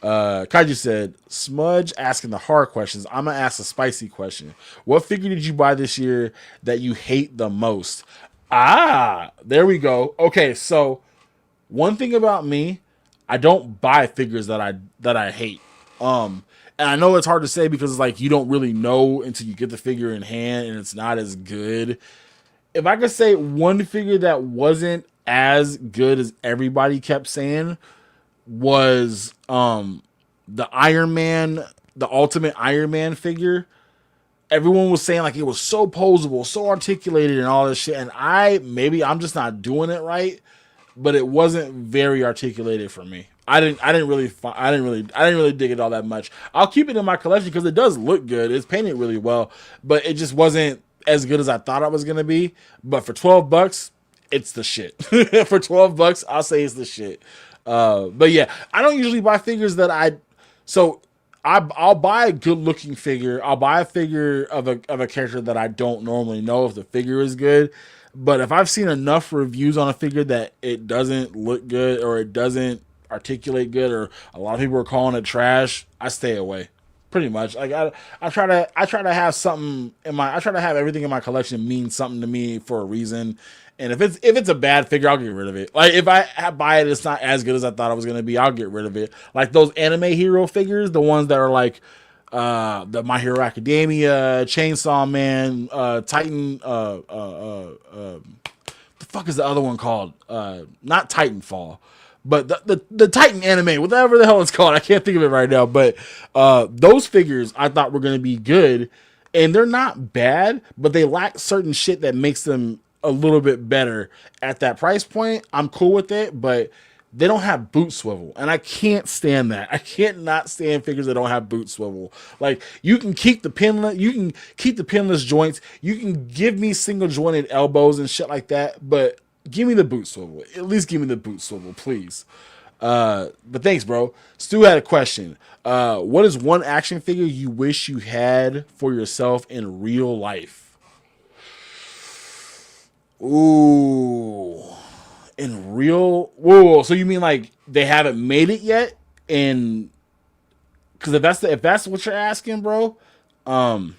Kaiju said, Smudge asking the hard questions. I'm gonna ask a spicy question. What figure did you buy this year that you hate the most? There we go. Okay, so one thing about me, I don't buy figures that I hate. And I know it's hard to say because it's like you don't really know until you get the figure in hand and it's not as good. If I could say one figure that wasn't as good as everybody kept saying was the Iron Man, the Ultimate Iron Man figure. Everyone was saying like it was so posable, so articulated and all this shit. And I'm just not doing it right, but it wasn't very articulated for me. I didn't really dig it all that much. I'll keep it in my collection because it does look good. It's painted really well, but it just wasn't as good as I thought it was gonna be. But for $12, it's the shit. For $12, I'll say it's the shit. But yeah, I don't usually buy figures that I'll buy a good looking figure. I'll buy a figure of a character that I don't normally know if the figure is good. But if I've seen enough reviews on a figure that it doesn't look good or it doesn't articulate good or a lot of people are calling it trash, I stay away. Pretty much. Like I try to have something I try to have everything in my collection mean something to me for a reason. And if it's a bad figure, I'll get rid of it. Like if I buy it, it's not as good as I thought it was gonna be, I'll get rid of it. Like those anime hero figures, the ones that are like the My Hero Academia, Chainsaw Man, Titan, the fuck is the other one called? Not Titanfall, but the Titan anime, whatever the hell it's called. I can't think of it right now. But those figures I thought were gonna be good, and they're not bad, but they lack certain shit that makes them a little bit better at that price point. I'm cool with it, but they don't have boot swivel, and I can't stand that. I can't not stand figures that don't have boot swivel. Like you can keep the pinless joints, you can give me single jointed elbows and shit like that, but give me the boot swivel. At least give me the boot swivel, please. But thanks, bro. Stu had a question. What is one action figure you wish you had for yourself in real life? Ooh, in real, whoa. So you mean like they haven't made it yet? And because if that's what you're asking, bro, I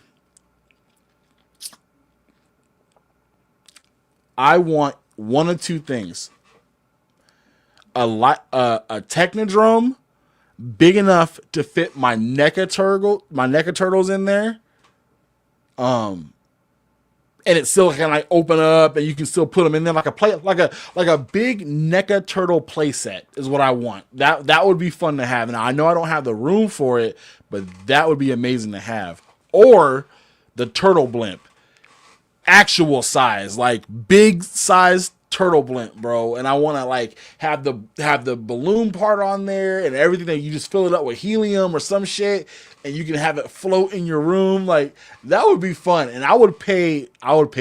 want one of two things: a Technodrome big enough to fit my NECA turtles in there, and it still can like open up and you can still put them in there like a big NECA turtle play set is what I want. That would be fun to have. Now I know I don't have the room for it, but that would be amazing to have. Or the turtle blimp, actual size, like big size turtle blimp, bro. And I want to like have the balloon part on there and everything that you just fill it up with helium or some shit, and you can have it float in your room. Like that would be fun, and I would pay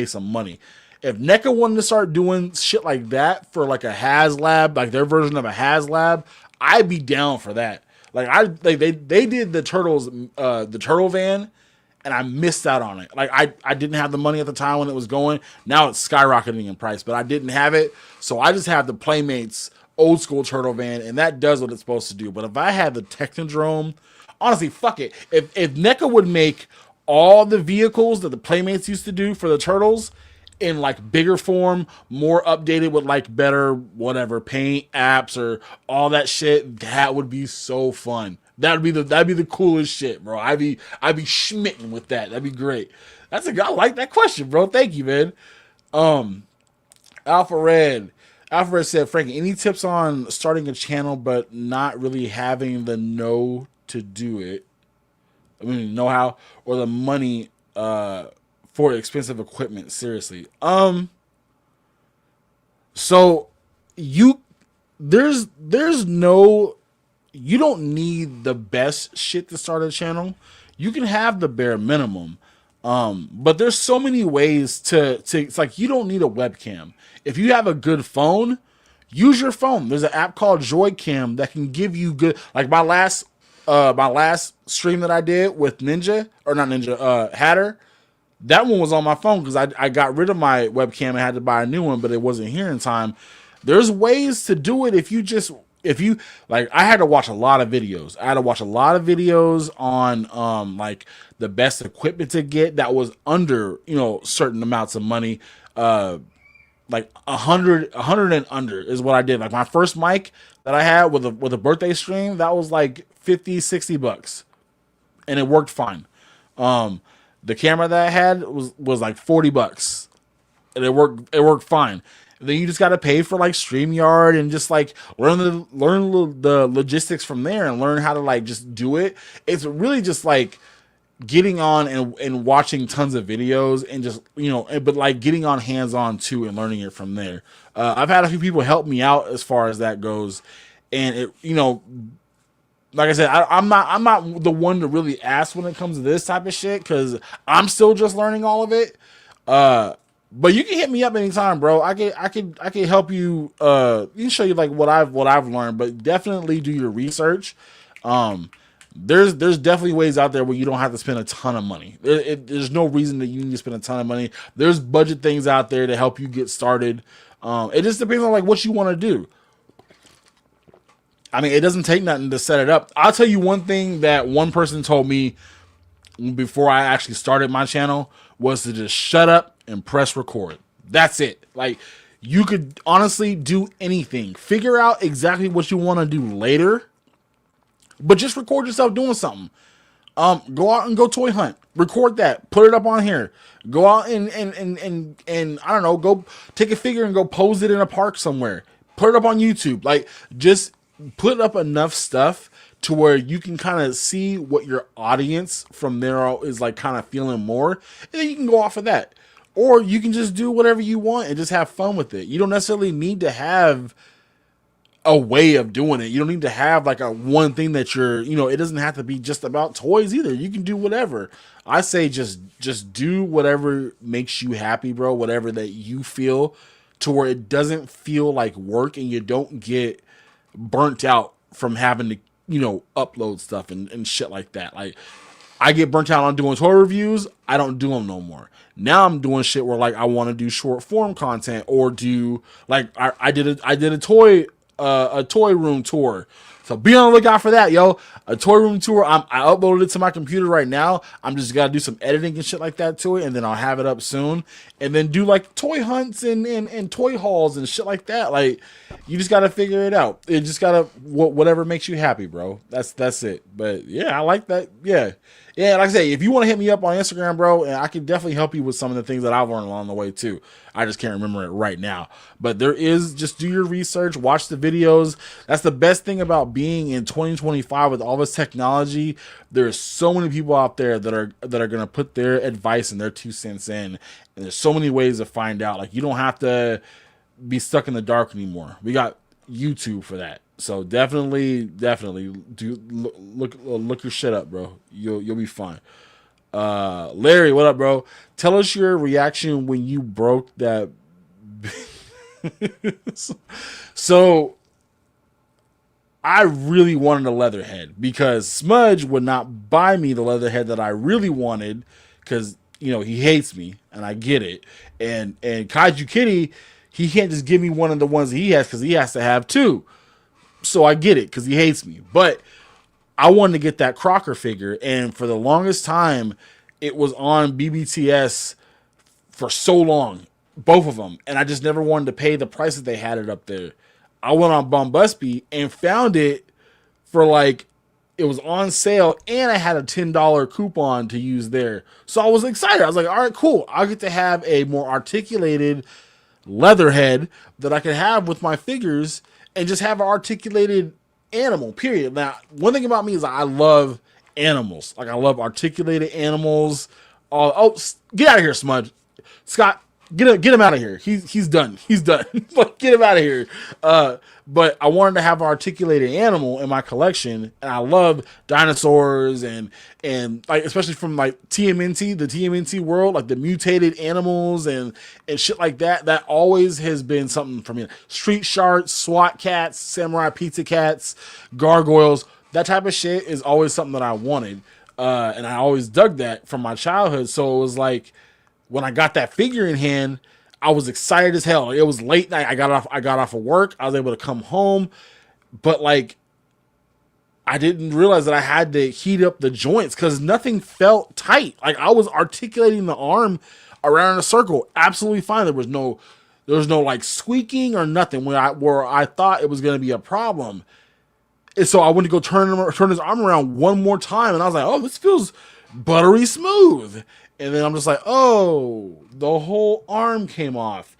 some money if NECA wanted to start doing shit like that for like a HasLab, like their version of a HasLab. I'd be down for that. Like they did the turtles, the turtle van, and I missed out on it. Like I didn't have the money at the time when it was going. Now it's skyrocketing in price, but I didn't have it, so I just have the Playmates old school turtle van, and that does what it's supposed to do. But if I had the Technodrome, honestly, fuck it. If NECA would make all the vehicles that the Playmates used to do for the turtles in like bigger form, more updated with like better whatever paint apps or all that shit, that would be so fun. That'd be the coolest shit, bro. I'd be schmitten with that. That'd be great. I like that question, bro. Thank you, man. Alpha Red said, Frankie, any tips on starting a channel but not really having the know to do it? I mean, know-how or the money for expensive equipment. Seriously. So there's no, you don't need the best shit to start a channel. You can have the bare minimum. But there's so many ways to it's like you don't need a webcam. If you have a good phone, use your phone. There's an app called Joycam that can give you good, like my last stream that I did with Hatter. That one was on my phone because I got rid of my webcam and had to buy a new one, but it wasn't here in time. There's ways to do it if you like. I had to watch a lot of videos. I had to watch a lot of videos on like the best equipment to get that was under, you know, certain amounts of money. Like 100 and under is what I did. Like my first mic that I had with a birthday stream, that was like $50-$60 and it worked fine. The camera that I had was like $40 and it worked fine. And then you just got to pay for like StreamYard and just like learn the logistics from there and learn how to like just do it. It's really just like getting on and watching tons of videos and just, you know, but like getting on hands-on too and learning it from there. I've had a few people help me out as far as that goes, and it, you know, like I said, I'm not the one to really ask when it comes to this type of shit because I'm still just learning all of it. But you can hit me up anytime, bro. I can help you. You can show you like what I've learned, but definitely do your research. There's definitely ways out there where you don't have to spend a ton of money. There's no reason that you need to spend a ton of money. There's budget things out there to help you get started. It just depends on like what you want to do. I mean, it doesn't take nothing to set it up. I'll tell you one thing that one person told me before I actually started my channel was to just shut up and press record. That's it. Like, you could honestly do anything. Figure out exactly what you want to do later, but just record yourself doing something. Go out and go toy hunt. Record that. Put it up on here. Go out and I don't know, go take a figure and go pose it in a park somewhere. Put it up on YouTube. Like, just put up enough stuff to where you can kind of see what your audience from there is like kind of feeling more, and then you can go off of that. Or you can just do whatever you want and just have fun with it. You don't necessarily need to have a way of doing it. You don't need to have like a one thing that you're, you know, it doesn't have to be just about toys either. You can do whatever. I say just do whatever makes you happy, bro. Whatever that you feel, to where it doesn't feel like work and you don't get burnt out from having to, you know, upload stuff and shit like that. Like, I get burnt out on doing toy reviews. I don't do them no more. Now I'm doing shit where like I want to do short form content or do like I did a toy room tour. So be on the lookout for that, yo. A toy room tour. I uploaded it to my computer right now. I'm just gotta do some editing and shit like that to it, and then I'll have it up soon. And then do like toy hunts and toy hauls and shit like that. Like, you just gotta figure it out. It just gotta whatever makes you happy, bro. That's it. But yeah, I like that. Yeah. Yeah, like I say, if you want to hit me up on Instagram, bro, and I can definitely help you with some of the things that I've learned along the way too. I just can't remember it right now. But there is, just do your research, watch the videos. That's the best thing about being in 2025 with all this technology. There's so many people out there that are gonna put their advice and their 2 cents in. And there's so many ways to find out. Like, you don't have to be stuck in the dark anymore. We got YouTube for that. So definitely do look your shit up, bro. You'll be fine. Larry, what up, bro? Tell us your reaction when you broke that. So I really wanted a Leatherhead because Smudge would not buy me the Leatherhead that I really wanted because, you know, he hates me and I get it. And Kaiju Kitty, he can't just give me one of the ones that he has because he has to have 2. So I get it because he hates me. But I wanted to get that Crocker figure. And for the longest time, it was on BBTS for so long. Both of them. And I just never wanted to pay the price that they had it up there. I went on Bombusby and found it for like, it was on sale. And I had a $10 coupon to use there. So I was excited. I was like, all right, cool. I'll get to have a more articulated Leatherhead that I could have with my figures and just have an articulated animal, period. Now, one thing about me is I love animals. Like, I love articulated animals. Oh, get out of here, Smudge. Scott, Get him out of here. He's done. He's done. Like, get him out of here. But I wanted to have an articulated animal in my collection, and I love dinosaurs and like, especially from like the TMNT world, like the mutated animals and shit like that. That always has been something for me. Street sharks, SWAT cats, samurai pizza cats, gargoyles. That type of shit is always something that I wanted, and I always dug that from my childhood. So it was like, when I got that figure in hand, I was excited as hell. It was late night. I got off of work. I was able to come home, but like, I didn't realize that I had to heat up the joints because nothing felt tight. Like, I was articulating the arm around in a circle absolutely fine. There was no like squeaking or nothing where I thought it was going to be a problem. And so I went to go turn his arm around one more time, and I was like, oh, this feels buttery smooth. And then I'm just like, oh, the whole arm came off.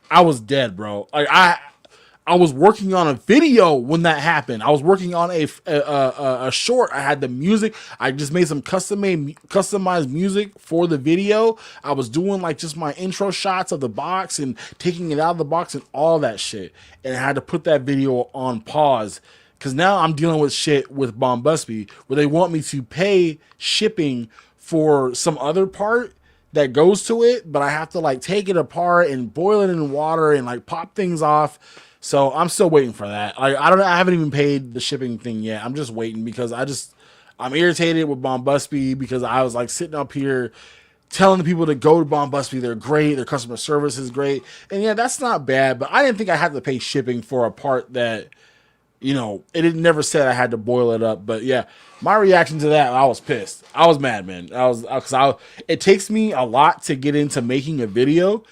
I was dead, bro. Like, I was working on a video when that happened. I was working on a short. I had the music. I just made some customized music for the video. I was doing like just my intro shots of the box and taking it out of the box and all that shit. And I had to put that video on pause because now I'm dealing with shit with Bombusby where they want me to pay shipping for some other part that goes to it, but I have to like take it apart and boil it in water and like pop things off. So I'm still waiting for that. Like, I haven't even paid the shipping thing yet. I'm just waiting because I'm irritated with Bombusby because I was like sitting up here telling the people to go to Bombusby. They're great. Their customer service is great. And yeah, that's not bad, but I didn't think I had to pay shipping for a part that, you know, it never said I had to boil it up. But yeah, my reaction to that, I was pissed. I was mad, man. It takes me a lot to get into making a video.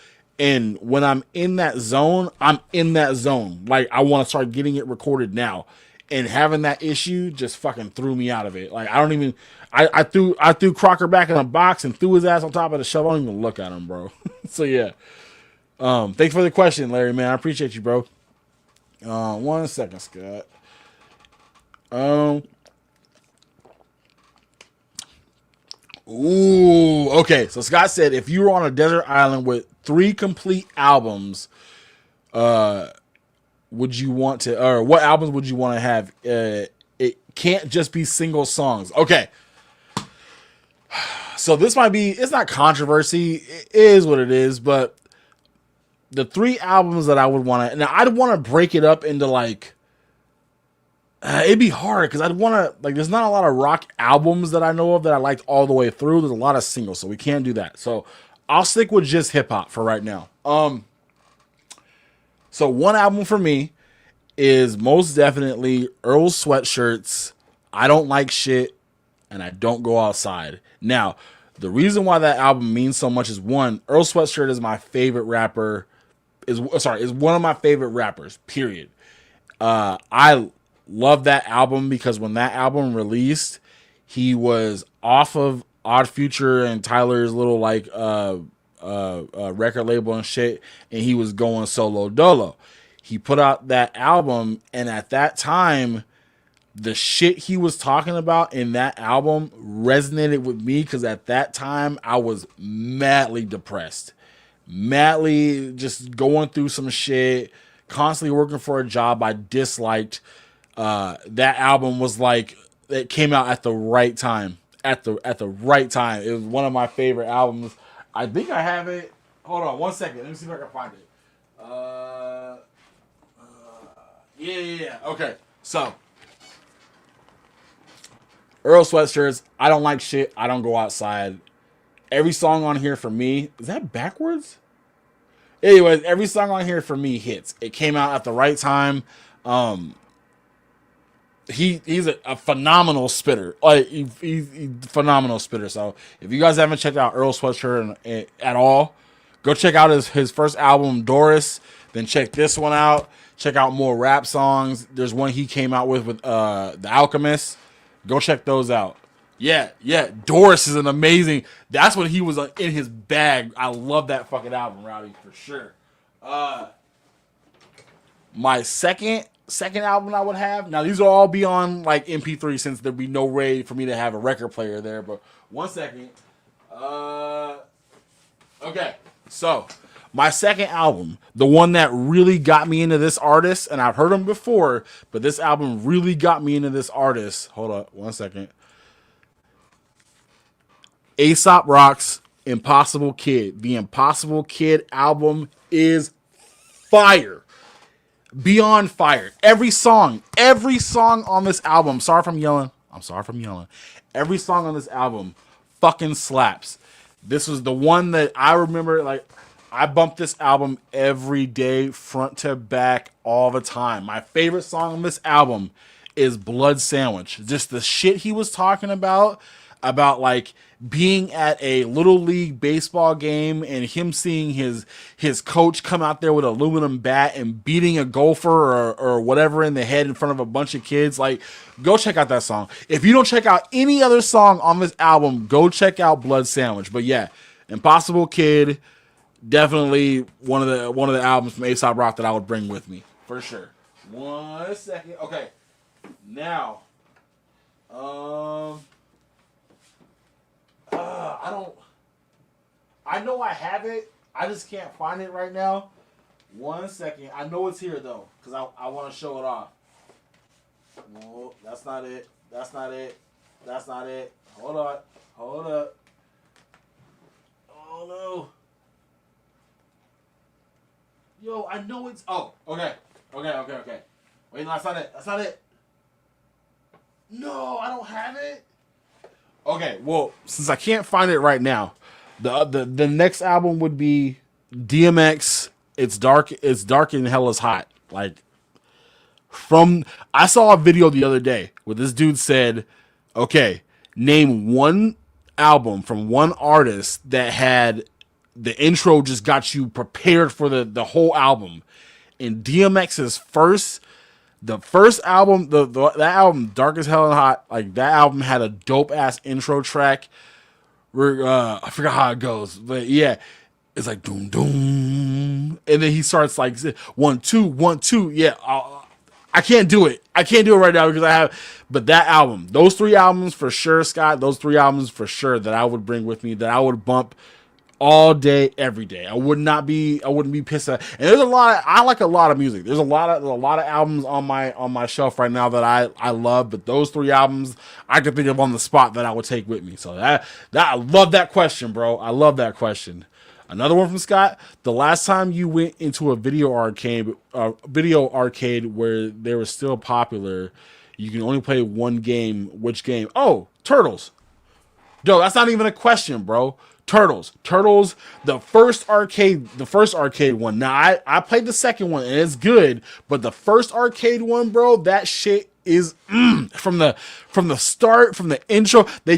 And when I'm in that zone, I'm in that zone. Like, I want to start getting it recorded now. And having that issue just fucking threw me out of it. Like, I threw Crocker back in a box and threw his ass on top of the shelf. I don't even look at him, bro. So yeah. Thanks for the question, Larry, man. I appreciate you, bro. 1 second, Scott. Ooh, okay. So Scott said, if you were on a desert island with 3 complete albums, would you want to, or what albums would you want to have? It can't just be single songs. Okay. So this might be, it's not controversy. It is what it is, but the 3 albums that I would want to, now I'd want to break it up into like, it'd be hard because I'd want to, like, there's not a lot of rock albums that I know of that I liked all the way through. There's a lot of singles, so we can't do that. So I'll stick with just hip hop for right now. So one album for me is most definitely Earl Sweatshirt's I Don't Like Shit and I Don't Go Outside. Now, the reason why that album means so much is, one, Earl Sweatshirt is my favorite rapper, is one of my favorite rappers, period. I love that album because when that album released, he was off of Odd Future and Tyler's little like record label and shit, and he was going solo dolo. He put out that album, and at that time, the shit he was talking about in that album resonated with me because at that time I was madly depressed, madly just going through some shit, constantly working for a job I disliked. That album was like, it came out at the right time. At the right time. It was one of my favorite albums. I think I have it. Hold on 1 second. Let me see if I can find it. Yeah. Okay. So, Earl Sweatshirts, I Don't Like Shit, I Don't Go Outside. Every song on here for me, is that backwards? Anyways, every song on here for me hits. It came out at the right time. He's a phenomenal spitter. Like he's phenomenal spitter. So if you guys haven't checked out Earl Sweatshirt at all, go check out his first album, Doris. Then check this one out. Check out more rap songs. There's one he came out with The Alchemist. Go check those out. Yeah. Doris is an amazing. That's when he was in his bag. I love that fucking album, Rowdy, for sure. My second album I would have. Now these will all be on like MP3 since there'd be no way for me to have a record player there. But 1 second. Okay. So, my second album, the one that really got me into this artist, and I've heard him before, but this album really got me into this artist. Hold up, 1 second. Aesop Rock's Impossible Kid. The Impossible Kid album is fire. Beyond fire. Every song on this album. Sorry if I'm yelling. Every song on this album fucking slaps. This was the one that I remember, like, I bumped this album every day, front to back, all the time. My favorite song on this album is Blood Sandwich. Just the shit he was talking about like being at a little league baseball game and him seeing his coach come out there with an aluminum bat and beating a golfer or whatever in the head in front of a bunch of kids. Like, go check out that song. If you don't check out any other song on this album, go check out Blood Sandwich. But yeah, Impossible Kid, definitely one of the albums from Aesop Rock that I would bring with me for sure. 1 second. Okay, now, I know I have it. I just can't find it right now. 1 second. I know it's here though, because I want to show it off. No, that's not it. That's not it. That's not it. Hold on. Hold up. Oh no. Yo, I know it's. Oh, okay. Okay. Wait, no, that's not it. That's not it. No, I don't have it. Okay, well, since I can't find it right now, the next album would be DMX. It's dark and hell is hot. Like, I saw a video the other day where this dude said, okay, name one album from one artist that had the intro just got you prepared for the whole album. And DMX's first album, that album, Dark as Hell and Hot, like, that album had a dope ass intro track. Where I forgot how it goes, but yeah, it's like doom doom, and then he starts like 1 2 1 2. Yeah, I can't do it. I can't do it right now because I have. But that album, those 3 albums for sure, Scott. Those 3 albums for sure that I would bring with me, that I would bump all day, every day. I wouldn't be pissed at. And there's I like a lot of music. There's a lot of albums on my shelf right now that I love, but those 3 albums I can think of on the spot that I would take with me. So that I love that question, bro. I love that question. Another one from Scott. The last time you went into a video arcade where they were still popular, you can only play one game. Which game? Oh, Turtles. Yo, that's not even a question, bro. Turtles, the first arcade one. Now I played the second one and it's good, but the first arcade one, bro, that shit is from the start, from the intro. They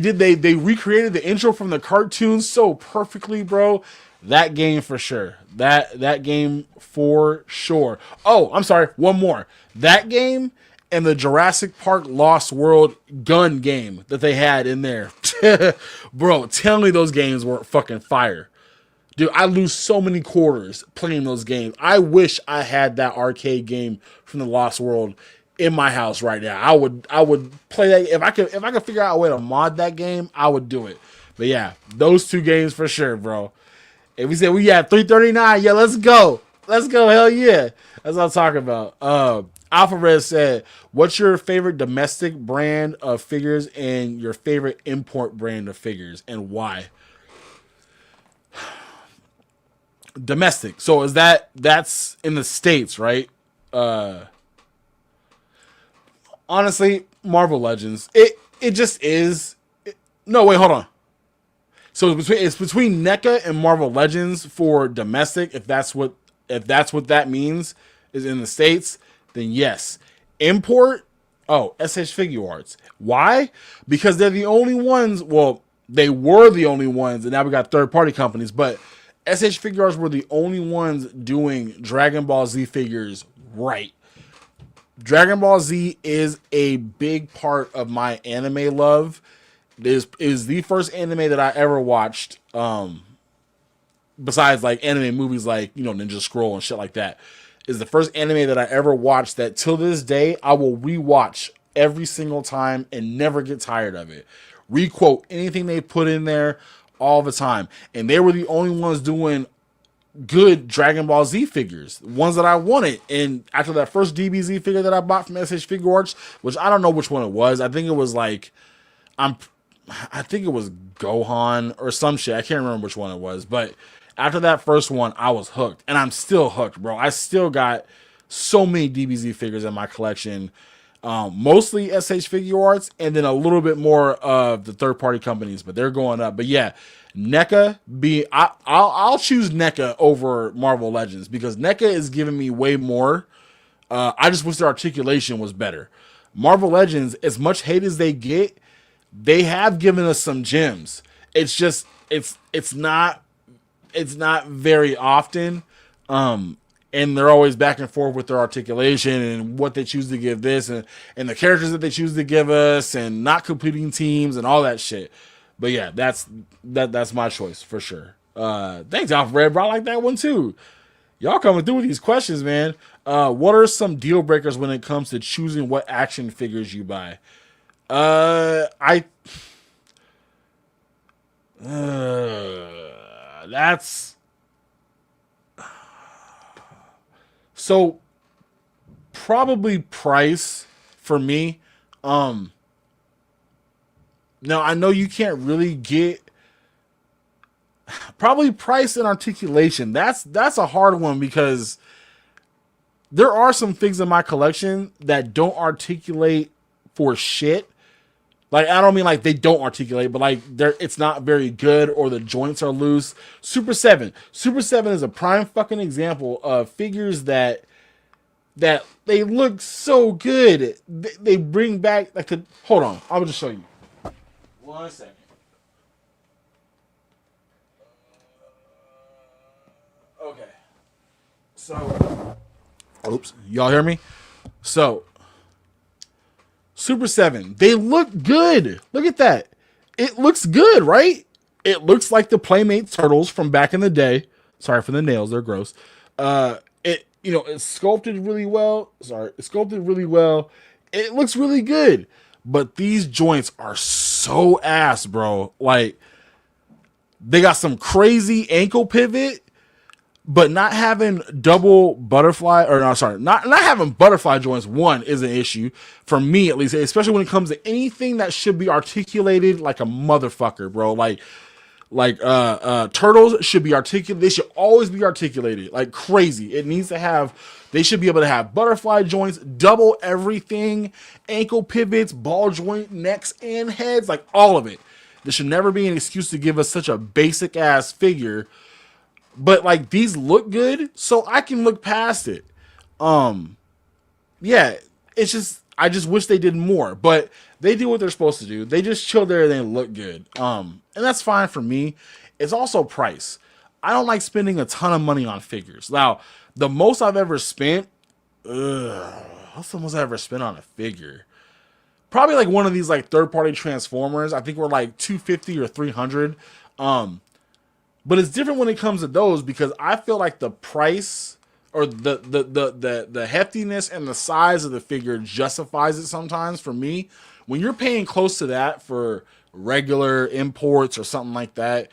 recreated the intro from the cartoon so perfectly, bro. That game for sure. That game for sure. Oh, I'm sorry, one more. That game and the Jurassic Park Lost World gun game that they had in there. Bro, tell me those games were fucking fire. Dude, I lose so many quarters playing those games. I wish I had that arcade game from the Lost World in my house right now. I would play that. If I could figure out a way to mod that game, I would do it. But yeah, those 2 games for sure, bro. If we said we had 339, yeah, let's go. Let's go, hell yeah. That's what I'm talking about. Alpha Red said, what's your favorite domestic brand of figures and your favorite import brand of figures and why? Domestic. So that's in the States, right? Honestly, Marvel Legends. It just is. No, wait, hold on. So it's between NECA and Marvel Legends for domestic, if that's what that means, is in the States. Then yes. Import, SH Figure Arts. Why? Because they're the only ones, well, they were the only ones, and now we got third-party companies, but SH Figure Arts were the only ones doing Dragon Ball Z figures right. Dragon Ball Z is a big part of my anime love. It is the first anime that I ever watched, besides like anime movies like, Ninja Scroll and shit like that. Is the first anime that I ever watched that till this day I will rewatch every single time and never get tired of it. Requote anything they put in there all the time. And they were the only ones doing good Dragon Ball Z figures, ones that I wanted. And after that first DBZ figure that I bought from SH Figure Arts, which I don't know which one it was. I think it was like, I think it was Gohan or some shit. I can't remember which one it was. But after that first one, I was hooked. And I'm still hooked, bro. I still got so many DBZ figures in my collection. Mostly SH Figure Arts, and then a little bit more of the third-party companies, but they're going up. But yeah, NECA I'll choose NECA over Marvel Legends because NECA is giving me way more. I just wish their articulation was better. Marvel Legends, as much hate as they get, they have given us some gems. It's just it's not very often. And they're always back and forth with their articulation and what they choose to give this and the characters that they choose to give us and not completing teams and all that shit. But yeah, that's my choice for sure. Thanks, Alfred, bro. I like that one too. Y'all coming through with these questions, man. What are some deal breakers when it comes to choosing what action figures you buy? That's so probably price for me. Now I know you can't really get probably price and articulation. That's a hard one because there are some things in my collection that don't articulate for shit. Like, I don't mean like they don't articulate, but like it's not very good or the joints are loose. Super 7 is a prime fucking example of figures that they look so good. They bring back like hold on, I'll just show you. 1 second. Okay. So, oops, y'all hear me? So, Super 7, they look good. Look at that. It looks good, right? It looks like the Playmates Turtles from back in the day. Sorry for the nails, they're gross. It's sculpted really well. It's sculpted really well. It looks really good. But these joints are so ass, bro. Like, they got some crazy ankle pivot, but not having double butterfly, or no, sorry, not having butterfly joints, one, is an issue for me at least, especially when it comes to anything that should be articulated like a motherfucker, bro. Like turtles should be articulated. They should always be articulated like crazy. They should be able to have butterfly joints, double everything, ankle pivots, ball joint, necks and heads, like all of it. There should never be an excuse to give us such a basic ass figure. But like these look good, so I can look past it. Yeah, it's just I just wish they did more, but they do what they're supposed to do. They just chill there and they look good. And that's fine for me. It's also price. I don't like spending a ton of money on figures. Now, the most I've ever spent, what's the most I ever spent on a figure? Probably like one of these like third-party Transformers. I think we're like $250 or $300. But it's different when it comes to those because I feel like the price or the heftiness and the size of the figure justifies it sometimes for me. When you're paying close to that for regular imports or something like that,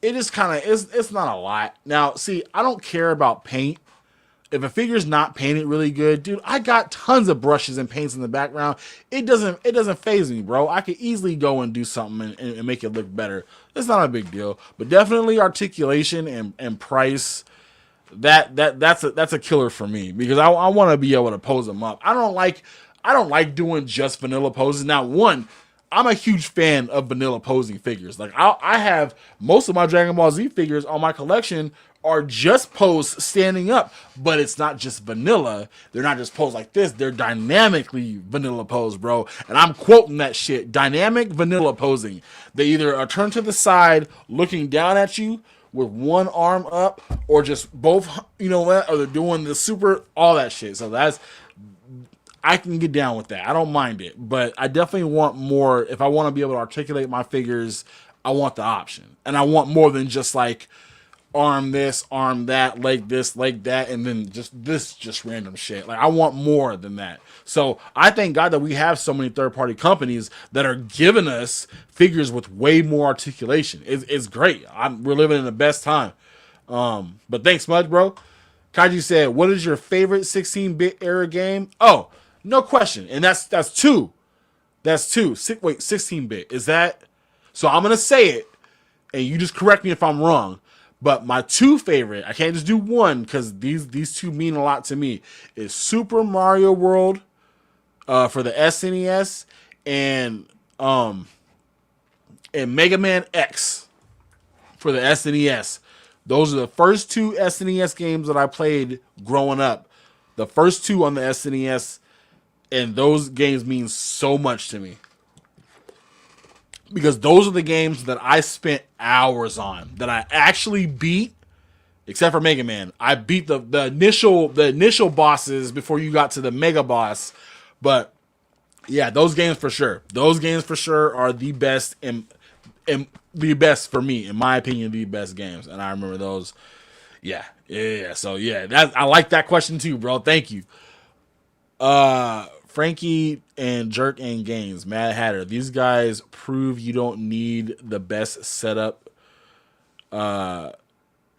it is kind of it's not a lot. Now, see, I don't care about paint. If a figure's not painted really good, dude, I got tons of brushes and paints in the background. It doesn't faze me, bro. I could easily go and do something and make it look better. It's not a big deal. But definitely articulation and price, that's a killer for me because I want to be able to pose them up. I don't like doing just vanilla poses. Now, one, I'm a huge fan of vanilla posing figures. Like I have most of my Dragon Ball Z figures on my collection are just posed standing up, but it's not just vanilla. They're not just posed like this. They're dynamically vanilla posed, bro. And I'm quoting that shit. Dynamic vanilla posing. They either are turned to the side, looking down at you with one arm up, or just both, you know what? Or they're doing the super, all that shit. So I can get down with that. I don't mind it, but I definitely want more. If I want to be able to articulate my figures, I want the option. And I want more than just like arm this, arm that, leg this, leg that, and then just random shit. Like I want more than that. So I thank God that we have so many third-party companies that are giving us figures with way more articulation. It's great. We're living in the best time. But thanks much, bro. Kaiji said, "What is your favorite 16-bit era game?" Oh, no question, and that's two. That's two. 16-bit is that? So I'm gonna say it, and you just correct me if I'm wrong. But my two favorite, I can't just do one because these two mean a lot to me, is Super Mario World for the SNES and Mega Man X for the SNES. Those are the first two SNES games that I played growing up. The first two on the SNES, and those games mean so much to me. Because those are the games that I spent hours on, that I actually beat, except for Mega Man. I beat the initial bosses before you got to the Mega Boss. But yeah, those games for sure. Those games for sure are the best and the best for me, in my opinion, the best games. And I remember those. Yeah. So yeah, I like that question too, bro. Thank you. Frankie and Jerk and Games, Mad Hatter. These guys prove you don't need the best setup, best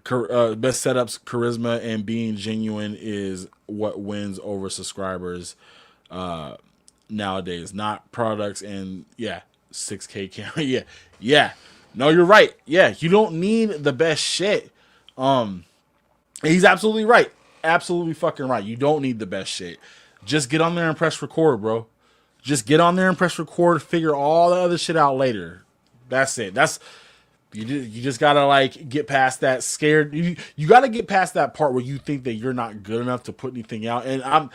setups, charisma, and being genuine is what wins over subscribers nowadays. Not products and 6K camera. Yeah. No, you're right. Yeah, you don't need the best shit. He's absolutely right. Absolutely fucking right. You don't need the best shit. Just get on there and press record, bro. Just get on there and press record. Figure all the other shit out later. That's it. You just gotta like get past that scared. You gotta get past that part where you think that you're not good enough to put anything out. And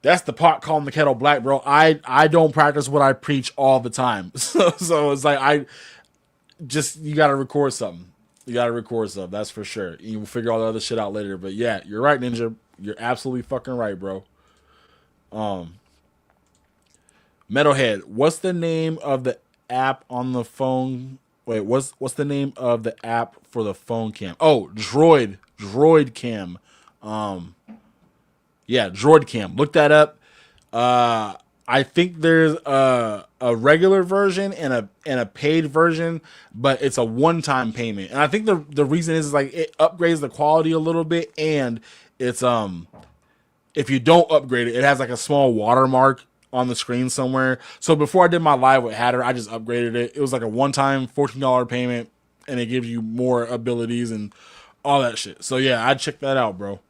that's the pot calling the kettle black, bro. I don't practice what I preach all the time. So it's like you gotta record something. You gotta record something. That's for sure. You will figure all the other shit out later. But yeah, you're right, Ninja. You're absolutely fucking right, bro. Metalhead, what's the name of the app on the phone? Wait, what's the name of the app for the phone cam? Oh, Droid Cam. Droid Cam. Look that up. I think there's a regular version and a paid version, but it's a one-time payment. And I think the reason is like it upgrades the quality a little bit, and it's if you don't upgrade it, it has like a small watermark on the screen somewhere. So before I did my live with Hatter, I just upgraded it. It was like a one-time $14 payment, and it gives you more abilities and all that shit. So yeah, I'd check that out, bro.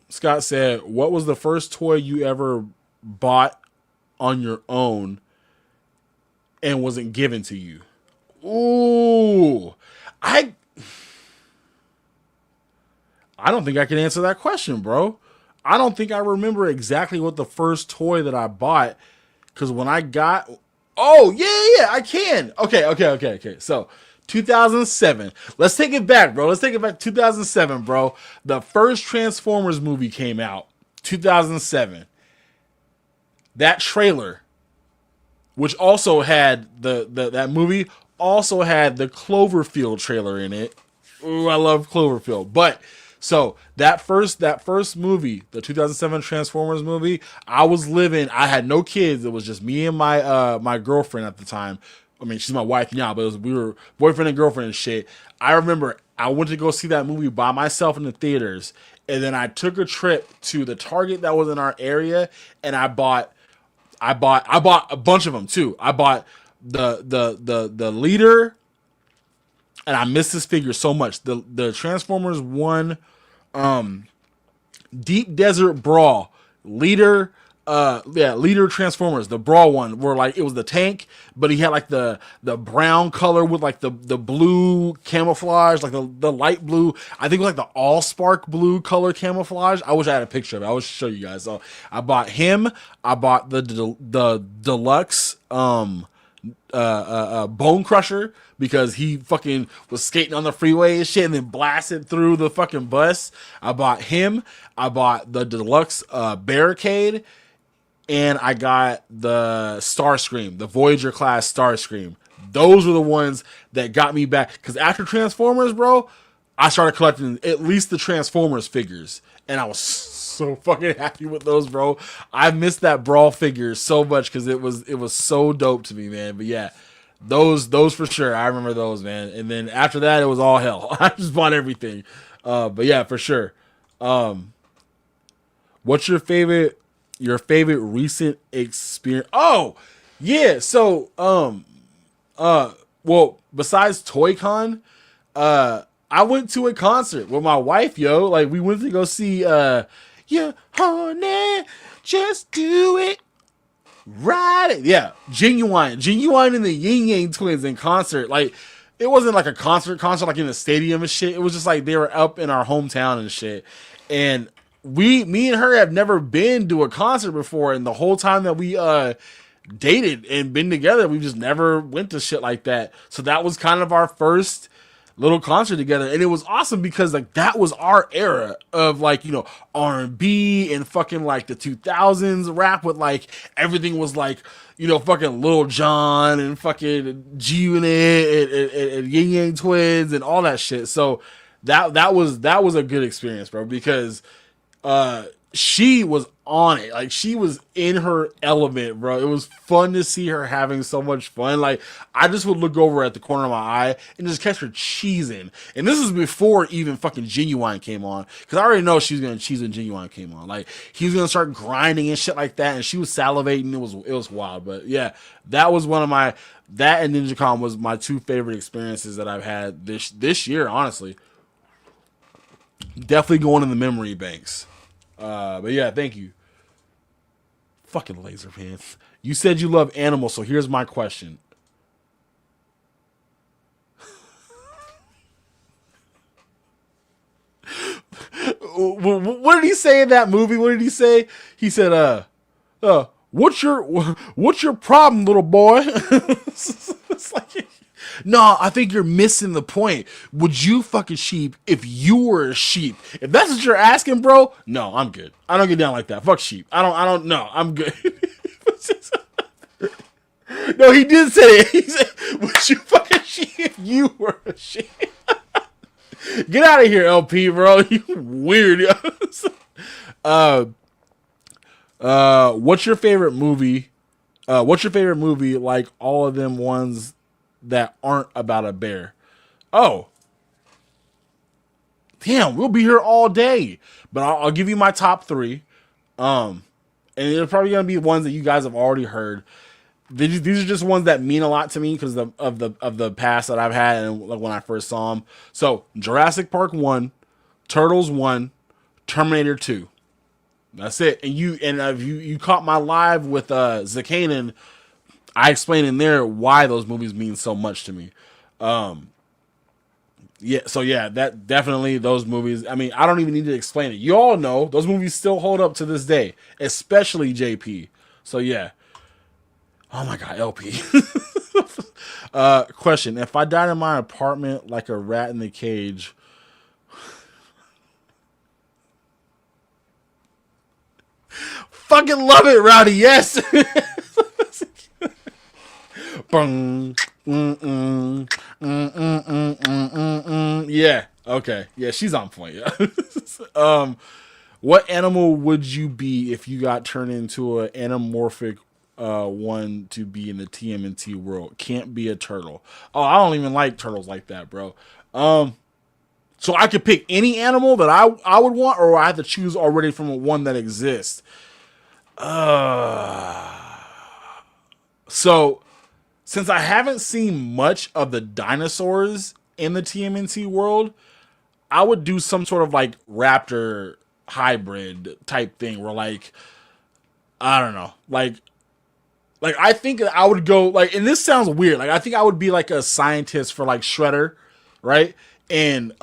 Scott said, what was the first toy you ever bought on your own and wasn't given to you? Ooh, I don't think I can answer that question, bro. I don't think I remember exactly what the first toy that I bought, because when I got... Oh, yeah, I can. Okay. So, 2007. Let's take it back, bro. 2007, bro. The first Transformers movie came out. 2007. That trailer, which also had that movie, also had the Cloverfield trailer in it. Ooh, I love Cloverfield. But... So that first movie, the 2007 Transformers movie, I had no kids. It was just me and my girlfriend at the time. I mean, she's my wife now, but we were boyfriend and girlfriend and shit. I remember I went to go see that movie by myself in the theaters, and then I took a trip to the Target that was in our area, and I bought a bunch of them too. I bought the leader, and I miss this figure so much. The Transformers 1 Deep Desert Brawl leader Transformers, the Brawl one, where like it was the tank, but he had like the brown color with like the blue camouflage, like the light blue. I think it was like the all spark blue color camouflage. I wish I had a picture of it. I will show you guys. So I bought him. I bought the deluxe Bone Crusher, because he fucking was skating on the freeway and shit and then blasted through the fucking bus. I bought him. I bought the deluxe Barricade, and I got the Starscream, the Voyager class Starscream. Those were the ones that got me back, because after Transformers, bro, I started collecting at least the Transformers figures, and I was so fucking happy with those, bro. I missed that Brawl figure so much because it was so dope to me, man. But yeah, Those for sure. I remember those, man. And then after that, it was all hell. I just bought everything. But yeah, for sure. What's your favorite recent experience? Oh, yeah. So, well, besides ToyCon, I went to a concert with my wife, yo. Like, we went to go see, yeah, honey, just do it. Ride it. Yeah, Genuine and the Yin Yang Twins in concert. Like, it wasn't like a concert like in the stadium and shit. It was just like they were up in our hometown and shit. And me and her have never been to a concert before, and the whole time that we dated and been together, we just never went to shit like that. So that was kind of our first little concert together, and it was awesome because like that was our era of like, you know, R&B and fucking like the 2000s rap with like everything was like, you know, fucking Lil Jon and fucking G Unit and Yin Yang Twins and all that shit. So that was a good experience, bro, because she was on it. Like, she was in her element, bro. It was fun to see her having so much fun. Like, I just would look over at the corner of my eye and just catch her cheesing. And this is before even fucking Genuine came on, because I already know she was gonna cheese when Genuine came on. Like, he was gonna start grinding and shit like that, and she was salivating. It was wild. But yeah, that was one of my, that and NinjaCon was my two favorite experiences that I've had this year, honestly. Definitely going in the memory banks. But yeah, thank you. Fucking laser pants. You said you love animals, so here's my question. What did he say in that movie? What did he say? He said, what's your problem, little boy? It's like, no, I think you're missing the point. Would you fuck a sheep if you were a sheep? If that's what you're asking, bro, no, I'm good. I don't get down like that. Fuck sheep. I don't know. I'm good. No, he did say it. He said, would you fuck a sheep if you were a sheep? Get out of here, LP, bro. You weird. What's your favorite movie? Like all of them ones that aren't about a bear? Oh, damn, we'll be here all day. But I'll give you my top three. And they're probably gonna be ones that you guys have already heard. These are just ones that mean a lot to me because of the past that I've had and like when I first saw them. So Jurassic Park 1, Turtles 1, Terminator 2. That's it. And you caught my live with Zakanan, I explained in there why those movies mean so much to me. Yeah, so yeah, that definitely those movies. I mean, I don't even need to explain it. You all know those movies still hold up to this day, especially JP. So yeah. Oh my god, LP. Question: if I died in my apartment like a rat in the cage, fucking love it, Rowdy. Yes. Yeah. Okay. Yeah, she's on point. Yeah. What animal would you be if you got turned into an anamorphic one to be in the TMNT world? Can't be a turtle. Oh, I don't even like turtles like that, bro. So I could pick any animal that I would want, or I have to choose already from one that exists. So since I haven't seen much of the dinosaurs in the TMNT world, I would do some sort of like raptor hybrid type thing where like, I don't know, like I think I would go like, and this sounds weird, like I think I would be like a scientist for like Shredder, right? And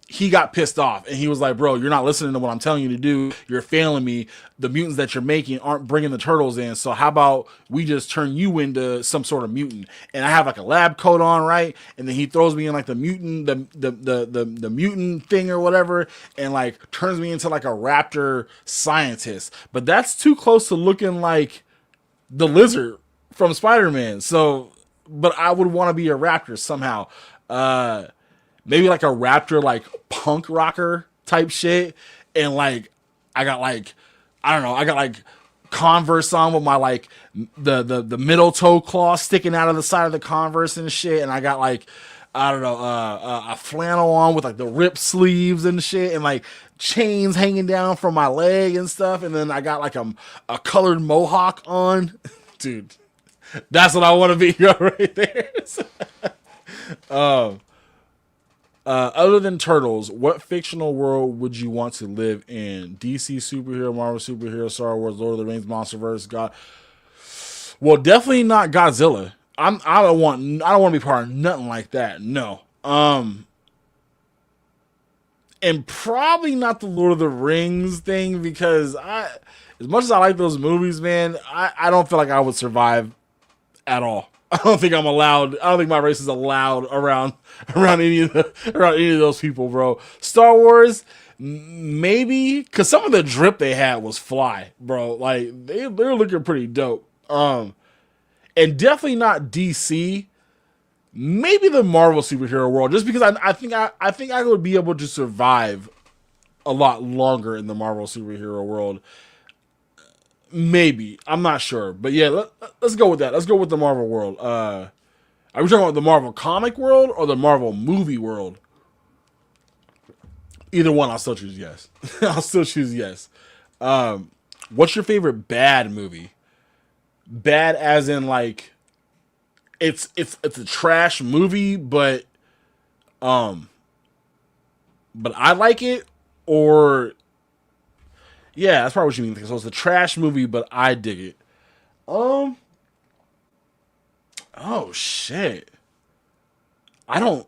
he got pissed off and he was like, bro, you're not listening to what I'm telling you to do. You're failing me. The mutants that you're making aren't bringing the turtles in. So how about we just turn you into some sort of mutant? And I have like a lab coat on, right? And then he throws me in like the mutant, the mutant thing or whatever, and like turns me into like a raptor scientist. But that's too close to looking like the lizard from Spider-Man. So, but I would want to be a raptor somehow. Maybe like a raptor, like punk rocker type shit. And like, I got like, I don't know, I got like Converse on with my like the middle toe claw sticking out of the side of the Converse and shit, and I got like I don't know a flannel on with like the ripped sleeves and shit, and like chains hanging down from my leg and stuff, and then I got like a colored mohawk on, dude. That's what I want to be right there. Other than Turtles, what fictional world would you want to live in? DC superhero, Marvel superhero, Star Wars, Lord of the Rings, MonsterVerse, God. Well, definitely not Godzilla. I don't want to be part of nothing like that. No. And probably not the Lord of the Rings thing, because as much as I like those movies, man, I don't feel like I would survive at all. I don't think I'm allowed. I don't think my race is allowed around any of those people, bro. Star Wars, maybe, because some of the drip they had was fly, bro. Like they're looking pretty dope. And definitely not DC. Maybe the Marvel superhero world, just because I think I would be able to survive a lot longer in the Marvel superhero world. Maybe, I'm not sure, but yeah, let's go with that. Let's go with the Marvel world. Are we talking about the Marvel comic world or the Marvel movie world? Either one, I'll still choose yes. I'll still choose yes. What's your favorite bad movie? Bad as in like it's a trash movie, but I like it, or yeah, that's probably what you mean. So it's a trash movie, but I dig it. Oh shit. I don't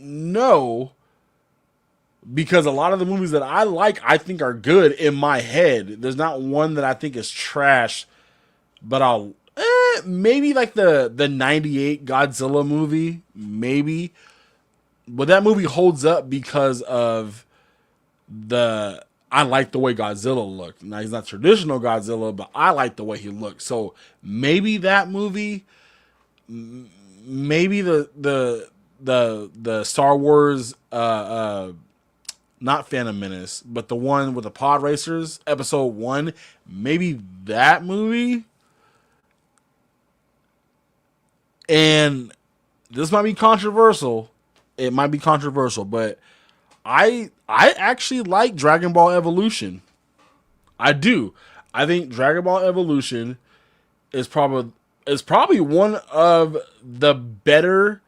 know, because a lot of the movies that I like, I think are good in my head. There's not one that I think is trash, but I'll maybe like the 98 Godzilla movie, maybe. But that movie holds up because of I like the way Godzilla looked. Now, he's not traditional Godzilla, but I like the way he looked. So maybe that movie, maybe the Star Wars, not Phantom Menace, but the one with the pod racers, episode 1, maybe that movie. And this might be controversial. It might be controversial, but I actually like Dragon Ball Evolution. I do. I think Dragon Ball Evolution is probably one of the better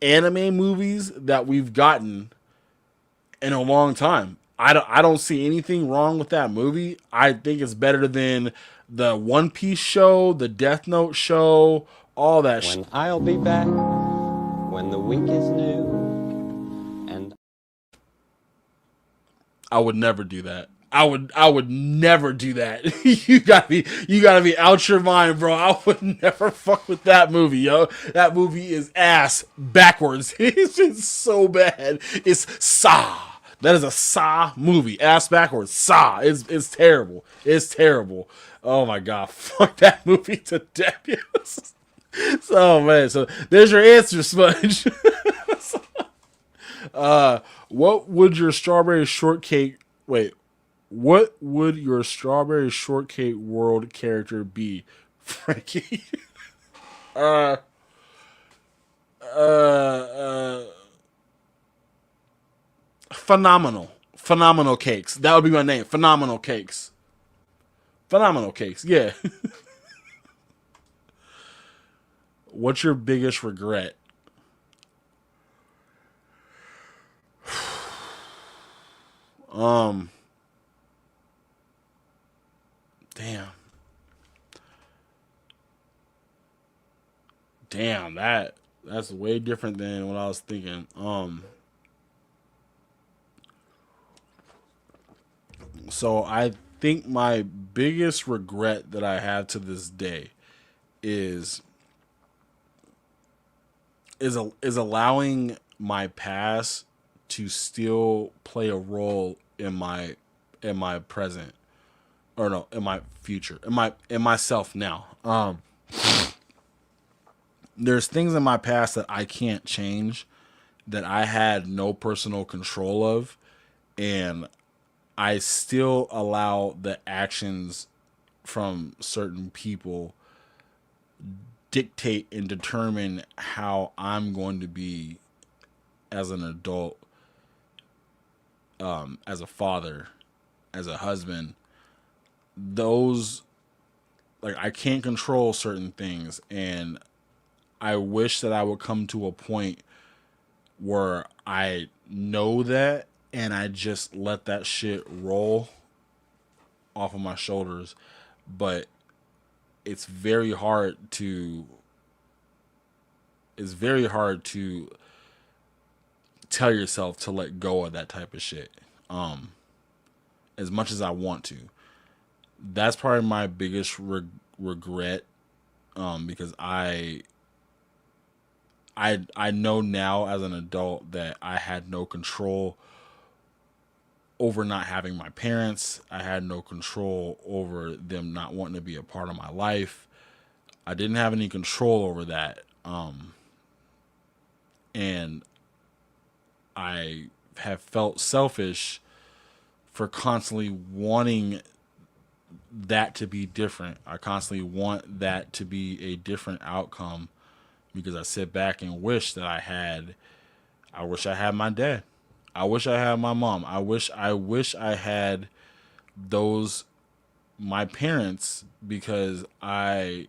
anime movies that we've gotten in a long time. I don't see anything wrong with that movie. I think it's better than the One Piece show, the Death Note show, all that shit. When I'll be back, when the week is new. I would never do that. I would never do that. you gotta be out your mind, bro. I would never fuck with that movie, yo. That movie is ass backwards. It's just so bad. It's Saw. That is a Saw movie. Ass backwards. Saw. It's terrible. It's terrible. Oh my god. Fuck that movie to death. So man, so there's your answer, Smudge. What would your strawberry shortcake world character be, Frankie? Phenomenal Cakes. That would be my name. Phenomenal Cakes, yeah. What's your biggest regret? Damn, that's way different than what I was thinking. So I think my biggest regret that I have to this day is allowing my past to still play a role in my present, or no, in my future, in myself now. There's things in my past that I can't change, that I had no personal control of, and I still allow the actions from certain people dictate and determine how I'm going to be as an adult, as a father, as a husband. Those, like, I can't control certain things, and I wish that I would come to a point where I know that and I just let that shit roll off of my shoulders. But it's very hard to tell yourself to let go of that type of shit, as much as I want to. That's probably my biggest regret, because I know now as an adult that I had no control over not having my parents. I had no control over them not wanting to be a part of my life. I didn't have any control over that. And I have felt selfish for constantly wanting that to be different. I constantly want that to be a different outcome, because I sit back and wish that I wish I had my dad. I wish I had my mom. I wish I had my parents, because I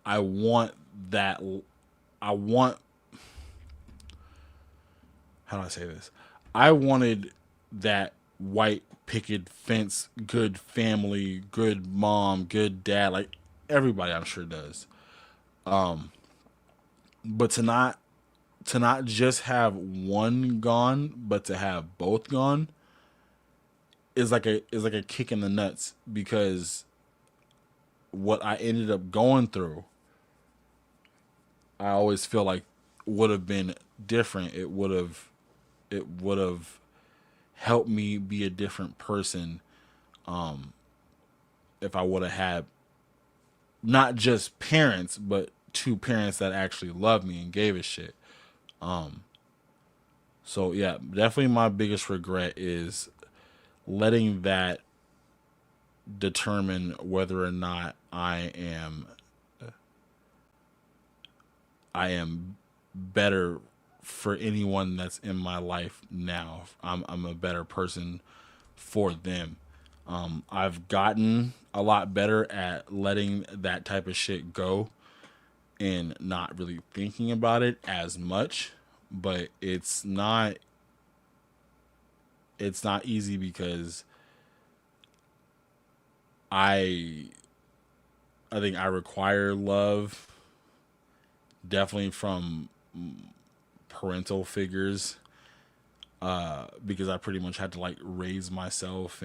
want that. How do I say this? I wanted that white picket fence, good family, good mom, good dad, like everybody I'm sure does. But to not just have one gone, but to have both gone is like a kick in the nuts, because what I ended up going through, I always feel like would have been different. It would have helped me be a different person, if I would have had not just parents, but two parents that actually loved me and gave a shit. So yeah, definitely my biggest regret is letting that determine whether or not I am better for anyone that's in my life now. I'm a better person for them. I've gotten a lot better at letting that type of shit go and not really thinking about it as much, but it's not easy, because I think I require love, definitely from parental figures, because I pretty much had to like raise myself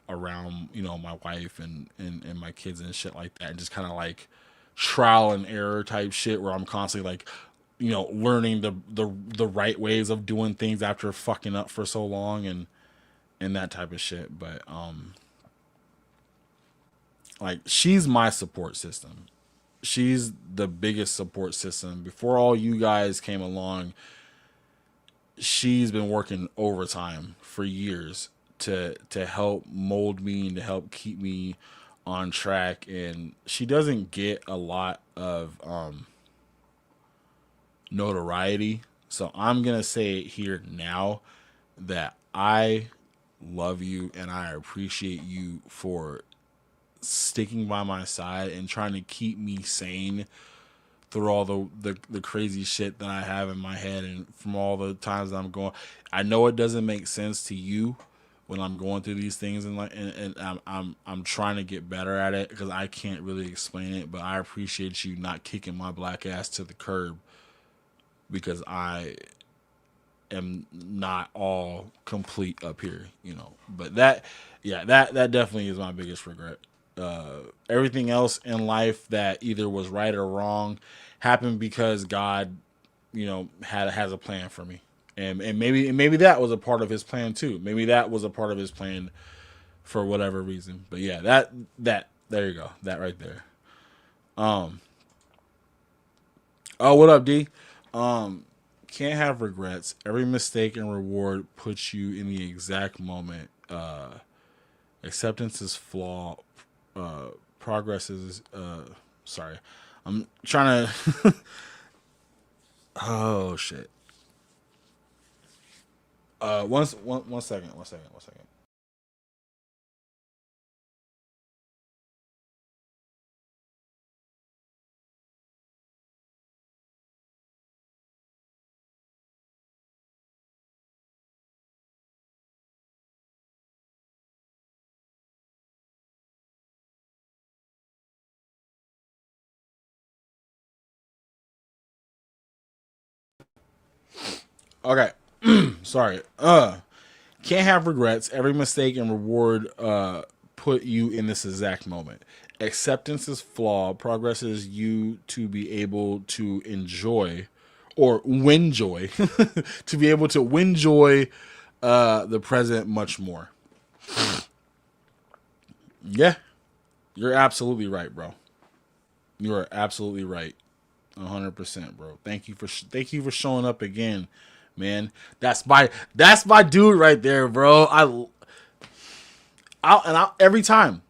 around, my wife and my kids and shit like that, and just kind of like trial and error type shit, where I'm constantly like, learning the right ways of doing things after fucking up for so long and that type of shit. But like, she's my support system. She's the biggest support system. Before all you guys came along, she's been working overtime for years to help mold me and to help keep me on track. And she doesn't get a lot of notoriety. So I'm going to say it here now that I love you and I appreciate you for sticking by my side and trying to keep me sane through all the crazy shit that I have in my head, and from all the times that I'm going. I know it doesn't make sense to you when I'm going through these things, and I'm trying to get better at it, because I can't really explain it, but I appreciate you not kicking my black ass to the curb, because I am not all complete up here, But that definitely is my biggest regret. Everything else in life that either was right or wrong happened because God, has a plan for me, and maybe that was a part of His plan too. Maybe that was a part of His plan for whatever reason. But yeah, that there you go, that right there. Oh, what up, D? Can't have regrets. Every mistake and reward puts you in the exact moment Acceptance is flaw. Progress is. Sorry, I'm trying to. Oh shit. One second. Okay. Sorry. Can't have regrets. Every mistake and reward put you in this exact moment. Acceptance is flawed. Progress is you to be able to enjoy or win joy. To be able to win joy the present much more. Yeah. You're absolutely right, bro. You are absolutely right. 100%, bro. Thank you for showing up again, man. That's my dude right there, bro. Every time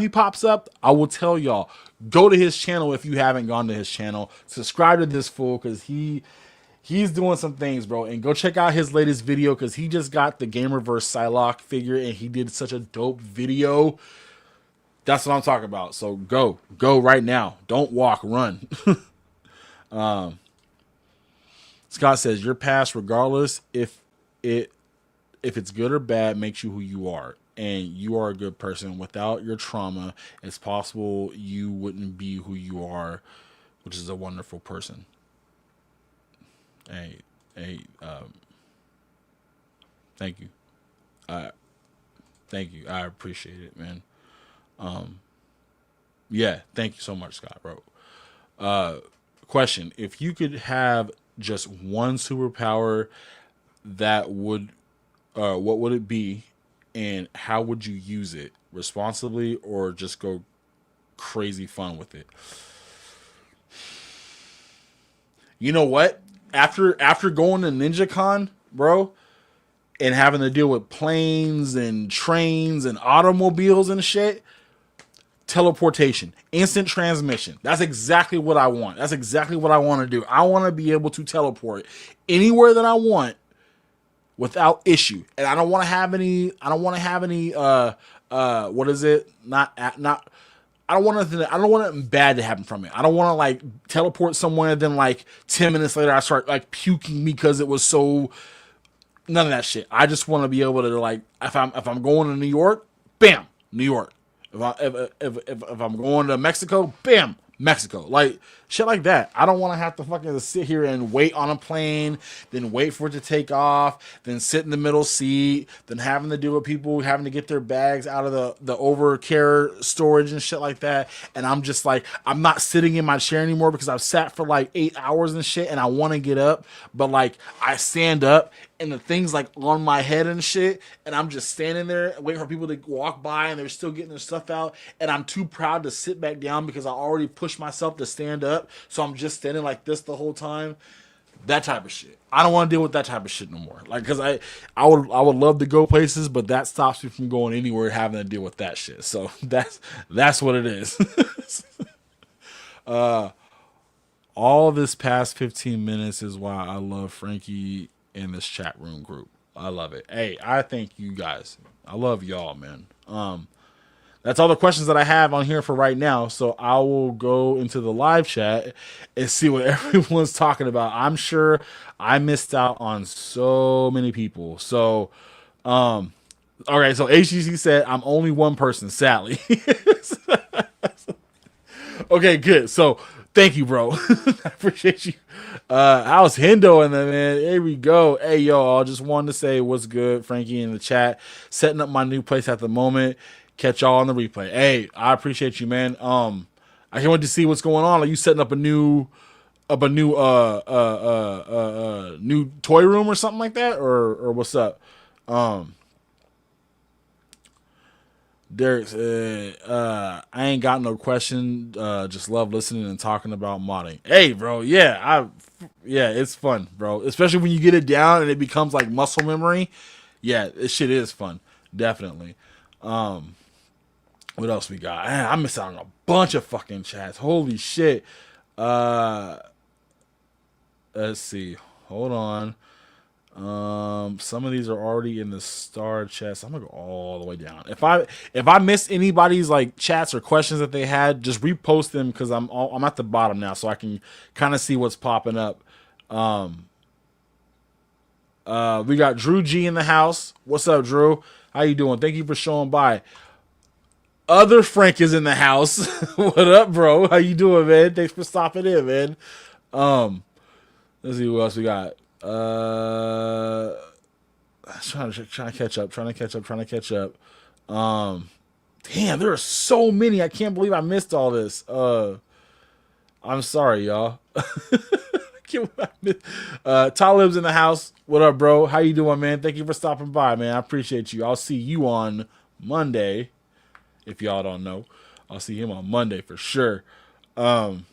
he pops up, I will tell y'all, go to his channel if you haven't gone to his channel. Subscribe to this fool because he's doing some things, bro. And go check out his latest video because he just got the Gamerverse Psylocke figure and he did such a dope video. That's what I'm talking about. So go right now. Don't walk, run. Scott says your past, regardless if it's good or bad, makes you who you are, and you are a good person. Without your trauma, it's possible you wouldn't be who you are, which is a wonderful person. Hey, thank you. Thank you. I appreciate it, man. Yeah, thank you so much, Scott, bro. Question: if you could have just one superpower, that would, what would it be, and how would you use it? Responsibly or just go crazy fun with it? You know what? After going to NinjaCon, bro, and having to deal with planes and trains and automobiles and shit, teleportation, instant transmission. That's exactly what I want. That's exactly what I want to do. I want to be able to teleport anywhere that I want without issue. And I don't want to have any what is it? I don't want nothing bad to happen from it. I don't want to like teleport somewhere and then like 10 minutes later I start like puking because it was so, none of that shit. I just want to be able to like, if I'm going to New York, bam, New York. If I'm going to Mexico, bam, Mexico. Like shit like that. I don't want to have to fucking sit here and wait on a plane, then wait for it to take off, then sit in the middle seat, then having to deal with people having to get their bags out of the overcare storage and shit like that. And I'm just like, I'm not sitting in my chair anymore because I've sat for like 8 hours and shit and I want to get up, but like I stand up and the thing's like on my head and shit, and I'm just standing there waiting for people to walk by and they're still getting their stuff out, and I'm too proud to sit back down because I already pushed myself to stand up, so I'm just standing like this the whole time. That type of shit. I don't want to deal with that type of shit no more. Like, cause I would love to go places, but that stops me from going anywhere having to deal with that shit. So that's what it is. All this past 15 minutes is why I love Frankie in this chat room group. I love it. Hey, I thank you guys. I love y'all, man. That's all the questions that I have on here for right now. So I will go into the live chat and see what everyone's talking about. I'm sure I missed out on so many people. So, all right. So HGC said I'm only one person, Sally. Okay, good. So thank you, bro. I appreciate you. How's Hendo in there, man? Here we go. Hey, yo, I just wanted to say what's good, Frankie, in the chat. Setting up my new place at the moment. Catch y'all on the replay. Hey, I appreciate you, man. I can't wait to see what's going on. Are you setting up a new new toy room or something like that, or what's up? Derek said, I ain't got no question. Just love listening and talking about modding. Hey, bro. Yeah, it's fun, bro. Especially when you get it down and it becomes like muscle memory. Yeah, this shit is fun. Definitely. What else we got? Man, I missed out on a bunch of fucking chats. Holy shit. Let's see. Hold on. Some of these are already in the star chats. I'm gonna go all the way down. If I miss anybody's like chats or questions that they had, just repost them because I'm at the bottom now, so I can kind of see what's popping up. We got Drew G in the house. What's up, Drew? How you doing? Thank you for showing by. Other Frank is in the house. What up, bro? How you doing, man? Thanks for stopping in, man. Let's see who else we got. Trying to catch up. Damn, there are so many. I can't believe I missed all this. I'm sorry, y'all. Talib's in the house. What up, bro? How you doing, man? Thank you for stopping by, man. I appreciate you. I'll see you on Monday. If y'all don't know, I'll see him on Monday for sure. Let's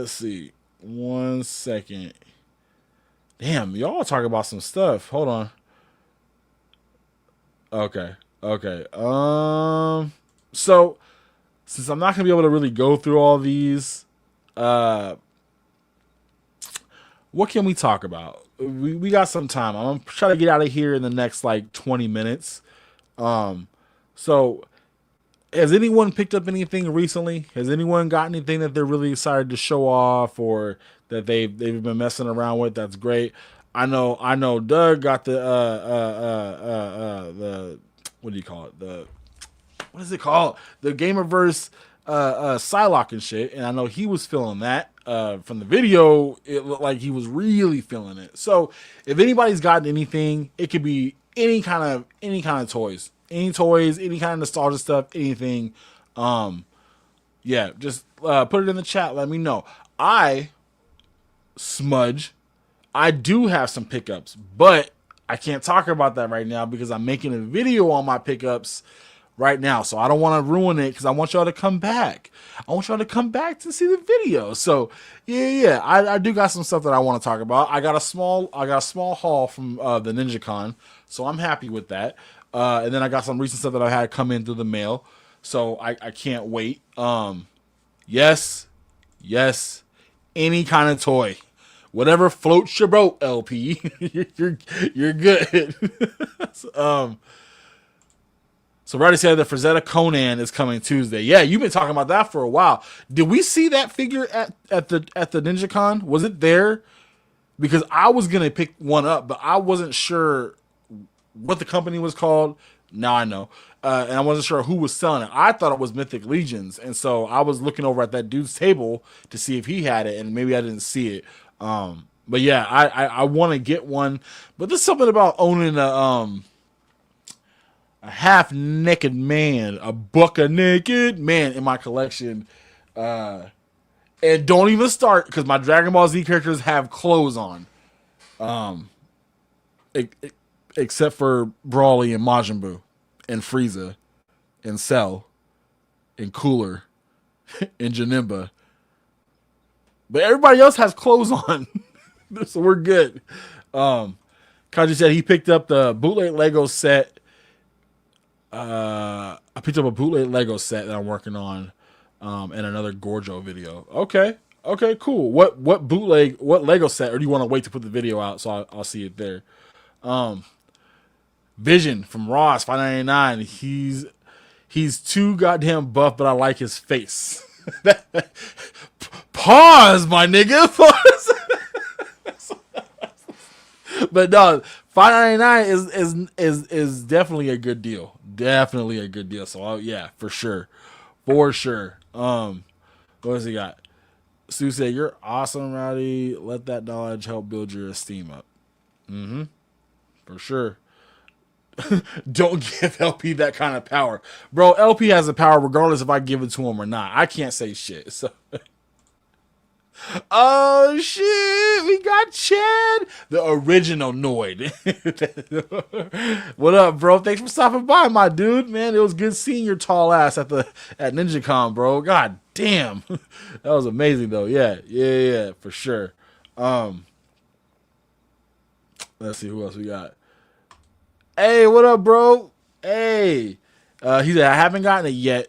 see. 1 second. Damn, y'all talk about some stuff. Hold on. Okay. So since I'm not gonna be able to really go through all these, what can we talk about? We got some time. I'm gonna try to get out of here in the next like 20 minutes. So has anyone picked up anything recently? Has anyone got anything that they're really excited to show off or that they've been messing around with? That's great. I know Doug got the what do you call it? What is it called? The Gamerverse Psylocke and shit. And I know he was feeling that. From the video, it looked like he was really feeling it. So if anybody's gotten anything, it could be any kind of toys. Any toys, any kind of nostalgia stuff, anything. Yeah, just put it in the chat. Let me know. Smudge, I do have some pickups, but I can't talk about that right now because I'm making a video on my pickups right now. So I don't want to ruin it because I want y'all to come back. I want y'all to come back to see the video. So yeah, I do got some stuff that I want to talk about. I got a small haul from the NinjaCon, so I'm happy with that. And then I got some recent stuff that I had come in through the mail, so I can't wait. Yes, any kind of toy, whatever floats your boat, LP. you're good. So Roddy said the Frazetta Conan is coming Tuesday. Yeah, you've been talking about that for a while. Did we see that figure at the NinjaCon? Was it there? Because I was gonna pick one up, but I wasn't sure what the company was called. Now I know. And I wasn't sure who was selling it. I thought it was Mythic Legions. And so I was looking over at that dude's table to see if he had it, and maybe I didn't see it. But yeah, I want to get one. But there's something about owning a half-naked man, a buck-a-naked man in my collection. And don't even start, because my Dragon Ball Z characters have clothes on. Except for Brawly and Majin Buu and Frieza and Cell and Cooler and Janemba. But everybody else has clothes on. So we're good. Kaji said he picked up the bootleg Lego set. I picked up a bootleg Lego set that I'm working on and another Gorjo video. Okay, cool. What Lego set? Or do you want to wait to put the video out so I'll see it there? Vision from Ross, $5.99. He's too goddamn buff, but I like his face. Pause, my nigga. Pause. But no, $5.99 is definitely a good deal. Definitely a good deal. So yeah, for sure. What else he got? Sue said, "You're awesome, Rowdy. Let that knowledge help build your esteem up." For sure. Don't give LP that kind of power. Bro, LP has the power regardless if I give it to him or not. I can't say shit. So oh shit, we got Chad, the original Noid. What up, bro? Thanks for stopping by, my dude. Man, it was good seeing your tall ass at NinjaCon, bro. God damn. That was amazing though. Yeah, for sure. Let's see who else we got. Hey, what up, bro? Hey, he said I haven't gotten it yet.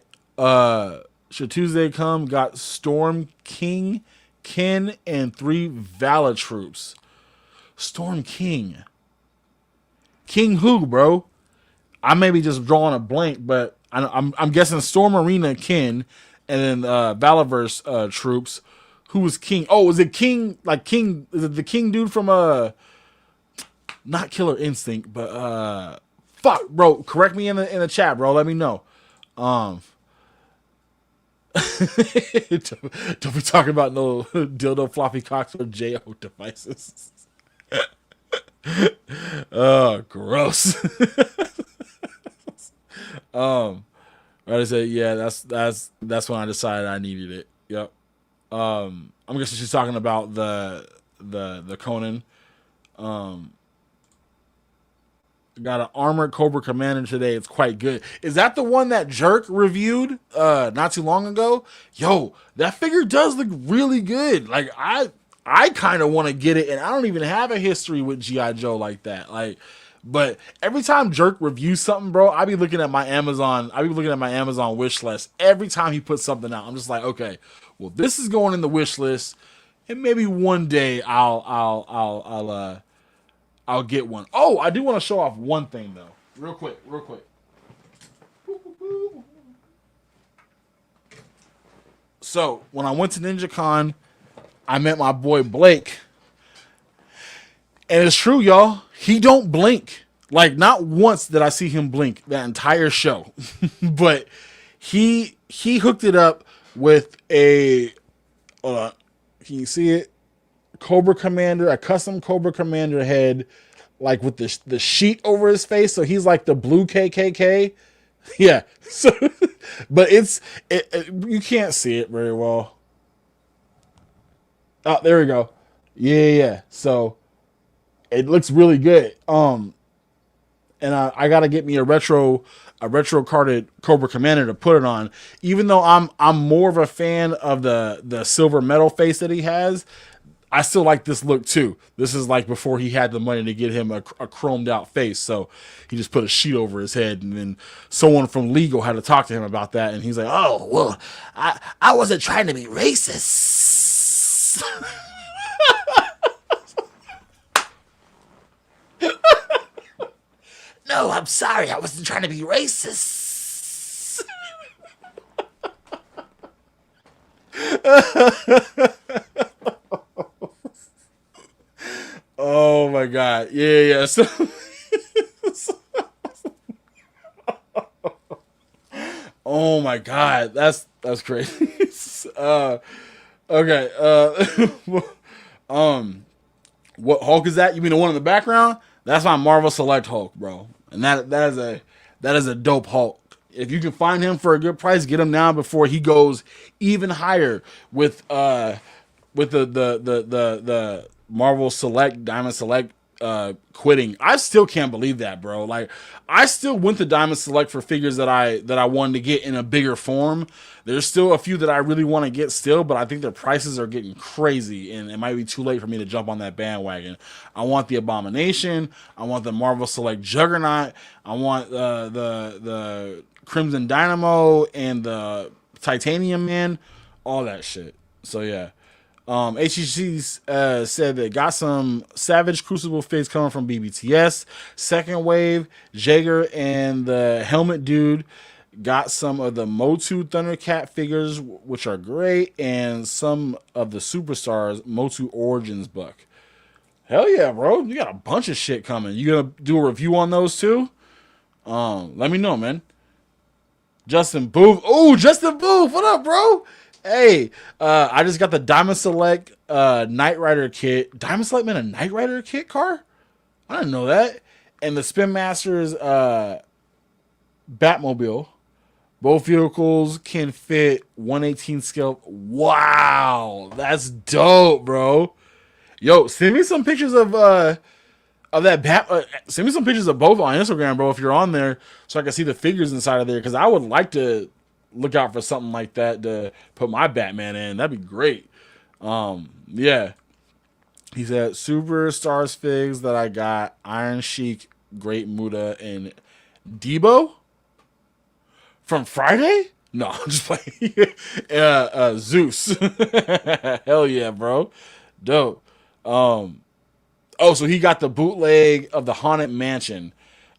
Should Tuesday come? Got Storm King, Ken, and 3 Valor troops. Storm King. King who, bro? I may be just drawing a blank, but I'm guessing Storm Arena Ken, and then Valorverse troops. Who was King? Oh, is it King? Like King? Is it the King dude from not Killer Instinct, but fuck, bro. Correct me in the chat, bro. Let me know. Don't be talking about no dildo floppy cocks or JO devices. Oh, gross. Right, I said, yeah, that's when I decided I needed it. Yep. I'm guessing she's talking about the Conan. Got an armored Cobra Commander today. It's quite good. Is that the one that Jerk reviewed not too long ago? Yo, that figure does look really good. Like I kind of want to get it, and I don't even have a history with G.I. Joe like that. Like, but every time Jerk reviews something, bro, I be looking at my Amazon wish list every time he puts something out. I'm just like, okay, well, this is going in the wish list, and maybe one day I'll get one. Oh, I do want to show off one thing though, real quick. So when I went to NinjaCon, I met my boy Blake, and it's true, y'all. He don't blink. Like, not once did I see him blink that entire show. But he hooked it up with a can you see it? Cobra Commander, a custom Cobra Commander head, like with the sheet over his face, so he's like the blue KKK. Yeah. So, but you can't see it very well. Oh, there we go. Yeah. So it looks really good. And I gotta get me a retro carded Cobra Commander to put it on. Even though I'm more of a fan of the silver metal face that he has, I still like this look too. This is like before he had the money to get him a chromed out face, so he just put a sheet over his head, and then someone from Legal had to talk to him about that, and he's like, "Oh, well, I wasn't trying to be racist." No, I'm sorry. I wasn't trying to be racist. Oh my god. Yeah. So oh my god. That's crazy. Okay. What Hulk is that? You mean the one in the background? That's my Marvel Select Hulk, bro. And that is a dope Hulk. If you can find him for a good price, get him now before he goes even higher with the Marvel Select, Diamond Select quitting. I still can't believe that, bro. Like, I still went to Diamond Select for figures that I wanted to get in a bigger form. There's still a few that I really want to get still, but I think their prices are getting crazy, and it might be too late for me to jump on that bandwagon. I want the Abomination. I want the Marvel Select Juggernaut. I want the Crimson Dynamo and the Titanium Man. All that shit. So yeah. HEC said that got some Savage Crucible figs coming from BBTS. Second Wave, Jaeger, and the Helmet Dude got some of the Motu Thundercat figures, which are great, and some of the Superstars Motu Origins book. Hell yeah, bro. You got a bunch of shit coming. You gonna do a review on those too? Let me know, man. Justin Booth. Oh, Justin Booth. What up, bro? Hey, I just got the Diamond Select Knight Rider kit. Diamond Select made a Knight Rider kit car? I didn't know that. And the Spin Masters Batmobile. Both vehicles can fit 1/18 scale. Wow, that's dope, bro. Yo, send me some pictures of that send me some pictures of both on Instagram, bro, if you're on there, so I can see the figures inside of there, because I would like to look out for something like that to put my Batman in. That'd be great. Yeah. He said Superstars figs that I got: Iron Sheik, Great Muta, and Debo from Friday? No, I'm just playing. Zeus. Hell yeah, bro. Dope. So he got the bootleg of the Haunted Mansion.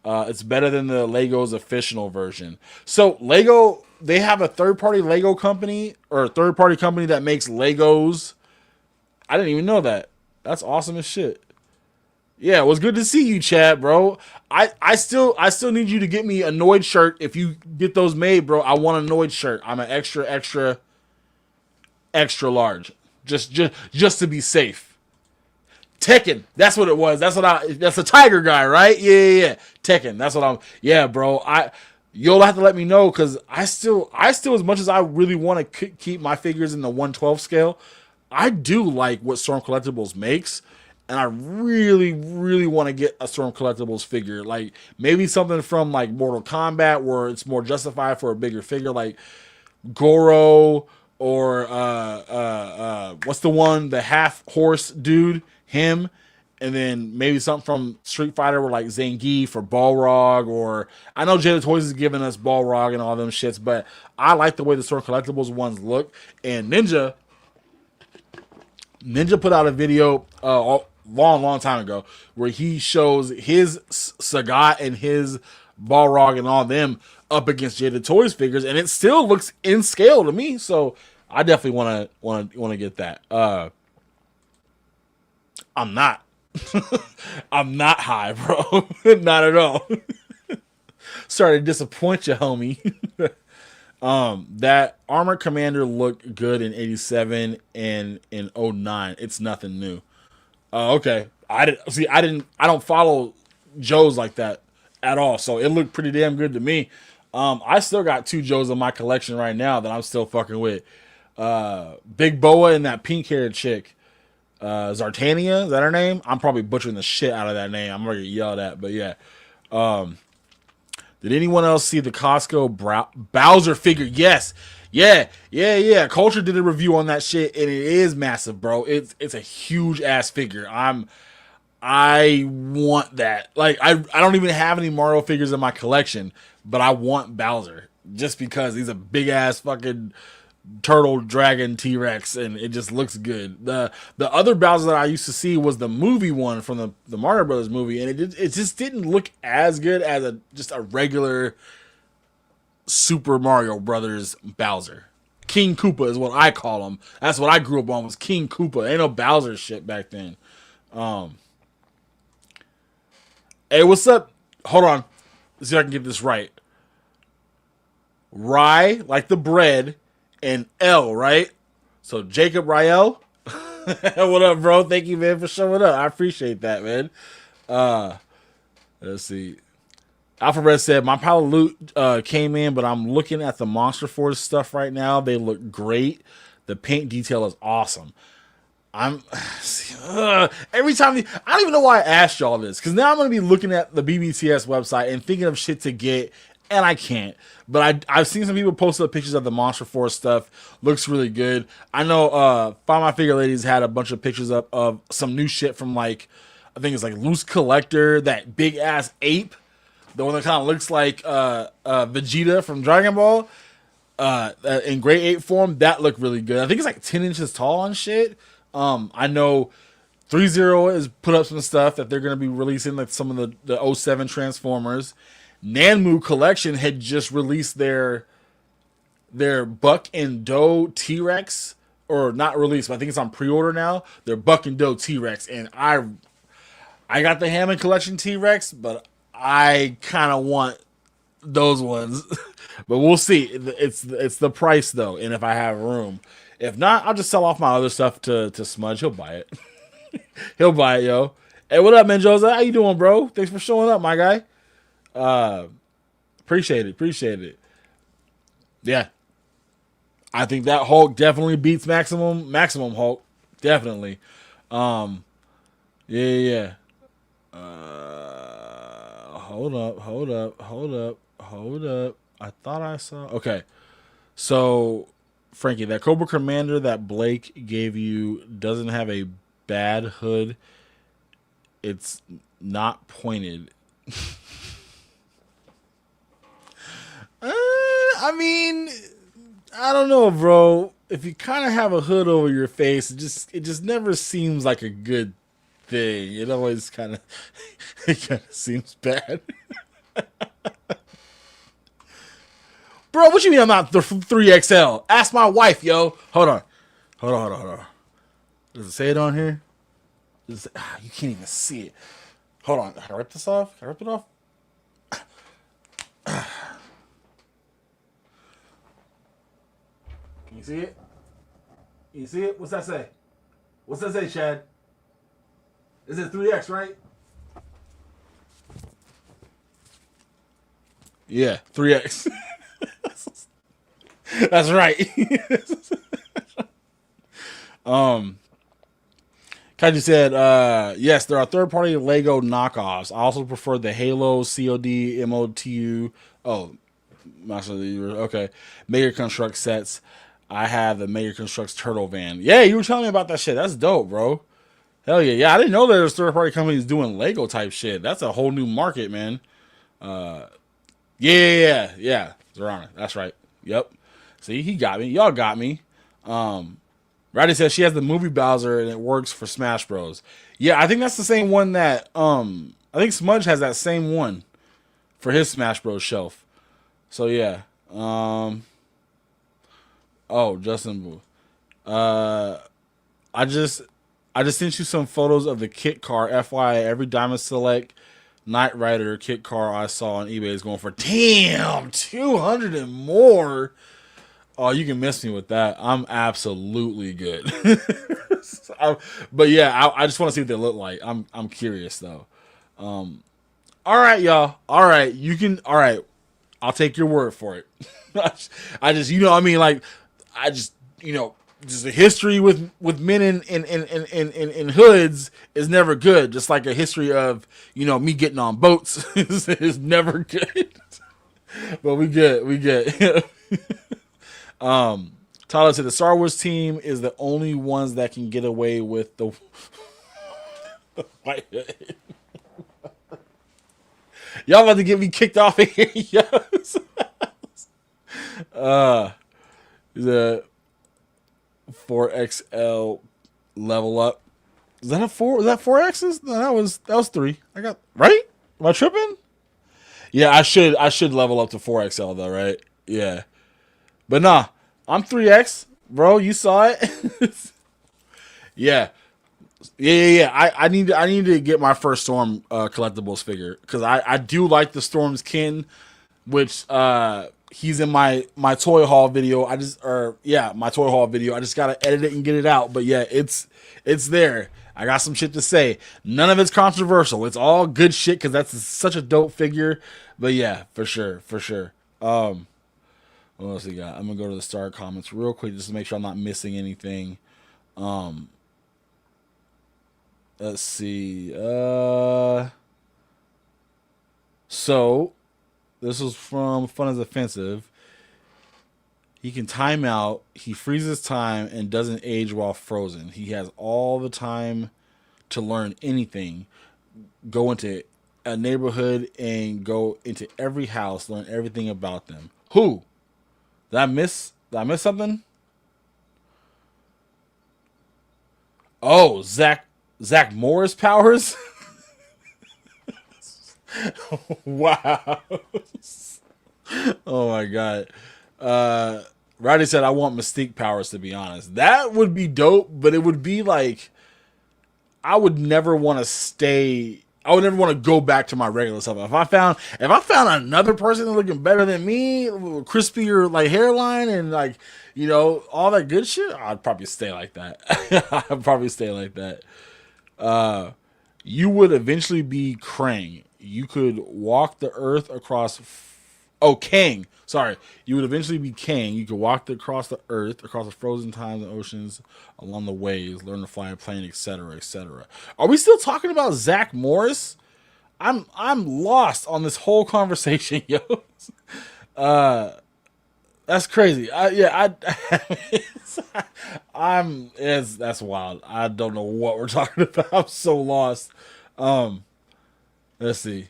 It's better than the Lego's official version. So Lego, they have a third-party Lego company or a third-party company that makes Legos. I didn't even know that. That's awesome as shit. Yeah, it was good to see you, Chad, bro. I still need you to get me a Noid shirt. If you get those made, bro, I want a Noid shirt. I'm an extra large. Just to be safe. Tekken, that's what it was. That's a Tiger guy, right? Yeah. Tekken, that's what yeah, bro. You'll have to let me know because I still as much as I really want to keep my figures in the 1/12 scale, I do like what Storm Collectibles makes. And I really, really want to get a Storm Collectibles figure. Like, maybe something from, like, Mortal Kombat where it's more justified for a bigger figure. Like, Goro or, what's the one? The half-horse dude. Him. And then maybe something from Street Fighter where, like, Zangief or Balrog. Or, I know Jada Toys is giving us Balrog and all them shits. But I like the way the Storm Collectibles ones look. And Ninja put out a video long time ago where he shows his Sagat and his Balrog and all them up against Jada Toys figures, and it still looks in scale to me. So I definitely want to get that. I'm not I'm not high, bro. Not at all. Sorry to disappoint you, homie. That Armored Commander looked good in 87 and in 09. It's nothing new. Okay. I don't follow Joes like that at all. So it looked pretty damn good to me. I still got 2 Joes in my collection right now that I'm still fucking with. Big Boa and that pink haired chick. Zartania, is that her name? I'm probably butchering the shit out of that name. I'm gonna get yelled at, but yeah. Did anyone else see the Costco Bowser figure? Yes. Yeah. Culture did a review on that shit, and it is massive, bro. It's a huge ass figure. I want that. Like, I don't even have any Mario figures in my collection, but I want Bowser just because he's a big ass fucking turtle dragon T-Rex, and it just looks good. The other Bowser that I used to see was the movie one from the Mario Brothers movie, and it just didn't look as good as just a regular Super Mario Brothers Bowser. King Koopa is what I call him. That's what I grew up on, was King Koopa. Ain't no Bowser shit back then. Hey, what's up? Hold on. Let's see if I can get this right. Rye, like the bread, and L, right? So Jacob Rael. What up, bro? Thank you, man, for showing up. I appreciate that, man. Let's see. Alphabet said, my pile of loot came in, but I'm looking at the Monster Force stuff right now. They look great. The paint detail is awesome. Every time I don't even know why I asked y'all this, because now I'm going to be looking at the BBTS website and thinking of shit to get, and I can't. But I've seen some people post up pictures of the Monster Force stuff. Looks really good. I know Find My Figure Ladies had a bunch of pictures up of some new shit from, like, I think it's like Loose Collector, that big ass ape. The one that kind of looks like Vegeta from Dragon Ball in Great Ape form. That looked really good. I think it's like 10 inches tall and shit. I know 3-0 has put up some stuff that they're going to be releasing, like some of the 07 Transformers. Nanmu Collection had just released their Buck and Doe T-Rex, or not released, but I think it's on pre-order now. Their Buck and Doe T-Rex, and I got the Hammond Collection T-Rex, but I kind of want those ones. But we'll see. It's the price though, and if I have room. If not, I'll just sell off my other stuff to Smudge. He'll buy it. He'll buy it, yo. Hey, what up, man, Jose? How you doing, bro? Thanks for showing up, my guy. Appreciate it. Yeah. I think that Hulk definitely beats Maximum Hulk. Definitely. Yeah. Hold up. I thought I saw. Okay. So, Frankie, that Cobra Commander that Blake gave you doesn't have a bad hood. It's not pointed. I mean, I don't know, bro. If you kind of have a hood over your face, it just never seems like a good thing. It always kind of seems bad. Bro, what you mean I'm not 3XL? Ask my wife, yo. Hold on. Does it say it on here? You can't even see it. Hold on. Can I rip this off? Can I rip it off? Can you see it? Can you see it? What's that say? What's that say, Chad? Is it 3X, right? Yeah, 3X. That's right. Kaiji said, yes, there are third-party Lego knockoffs. I also prefer the Halo, COD, MOTU. Oh, okay. Mega Construct sets. I have the Mega Constructs Turtle Van. Yeah, you were telling me about that shit. That's dope, bro. Hell yeah. Yeah, I didn't know there was third-party companies doing Lego type shit. That's a whole new market, man. Yeah. Zorana. That's right. Yep. See, he got me. Y'all got me. Roddy says she has the movie Bowser and it works for Smash Bros. Yeah, I think that's the same one that I think Smudge has that same one for his Smash Bros shelf. So yeah. Oh, Justin Boo. I just sent you some photos of the kit car. FYI, every Diamond Select Knight Rider kit car I saw on eBay is going for 200 and more. Oh, you can miss me with that. I'm absolutely good. But yeah, I just want to see what they look like. I'm curious though. All right, y'all. All right, you can. All right, I'll take your word for it. I just, you know, I mean, like, I just, you know, just a history with men in hoods is never good. Just like a history of, you know, me getting on boats is never good. But we good. Tyler said the Star Wars team is the only ones that can get away with the white hood. Y'all about to get me kicked off of here, yes. The 4XL level up. Is that a 4? Was that 4X's? No, that was 3. I got right? Am I tripping? Yeah, I should level up to 4XL though, right? Yeah. But nah, I'm 3X, bro. You saw it. Yeah. I need to get my first Storm collectibles figure because I do like the Storm's kin, which he's in my toy haul video. My toy haul video. I just gotta edit it and get it out. But yeah, it's there. I got some shit to say. None of it's controversial. It's all good shit because that's such a dope figure. But yeah, for sure. What else we got? I'm gonna go to the star comments real quick just to make sure I'm not missing anything. Let's see. So this was from Fun is Offensive. He can time out. He freezes time and doesn't age while frozen. He has all the time to learn anything. Go into a neighborhood and go into every house, learn everything about them. Who? Did I miss something? Oh, Zach Morris powers? Wow. Oh my god. Roddy said I want Mystique powers, to be honest. That would be dope, but it would be like I would never want to go back to my regular self. If I found another person looking better than me, crispier like hairline and like, you know, all that good shit, I'd probably stay like that. You would eventually be Krang. You could walk the earth across. Kang. Sorry. You would eventually be Kang. You could walk across the earth, across the frozen times and oceans, along the waves, learn to fly a plane, etc., etc. Are we still talking about Zach Morris? I'm lost on this whole conversation, yo. That's crazy. That's wild. I don't know what we're talking about. I'm so lost. Let's see.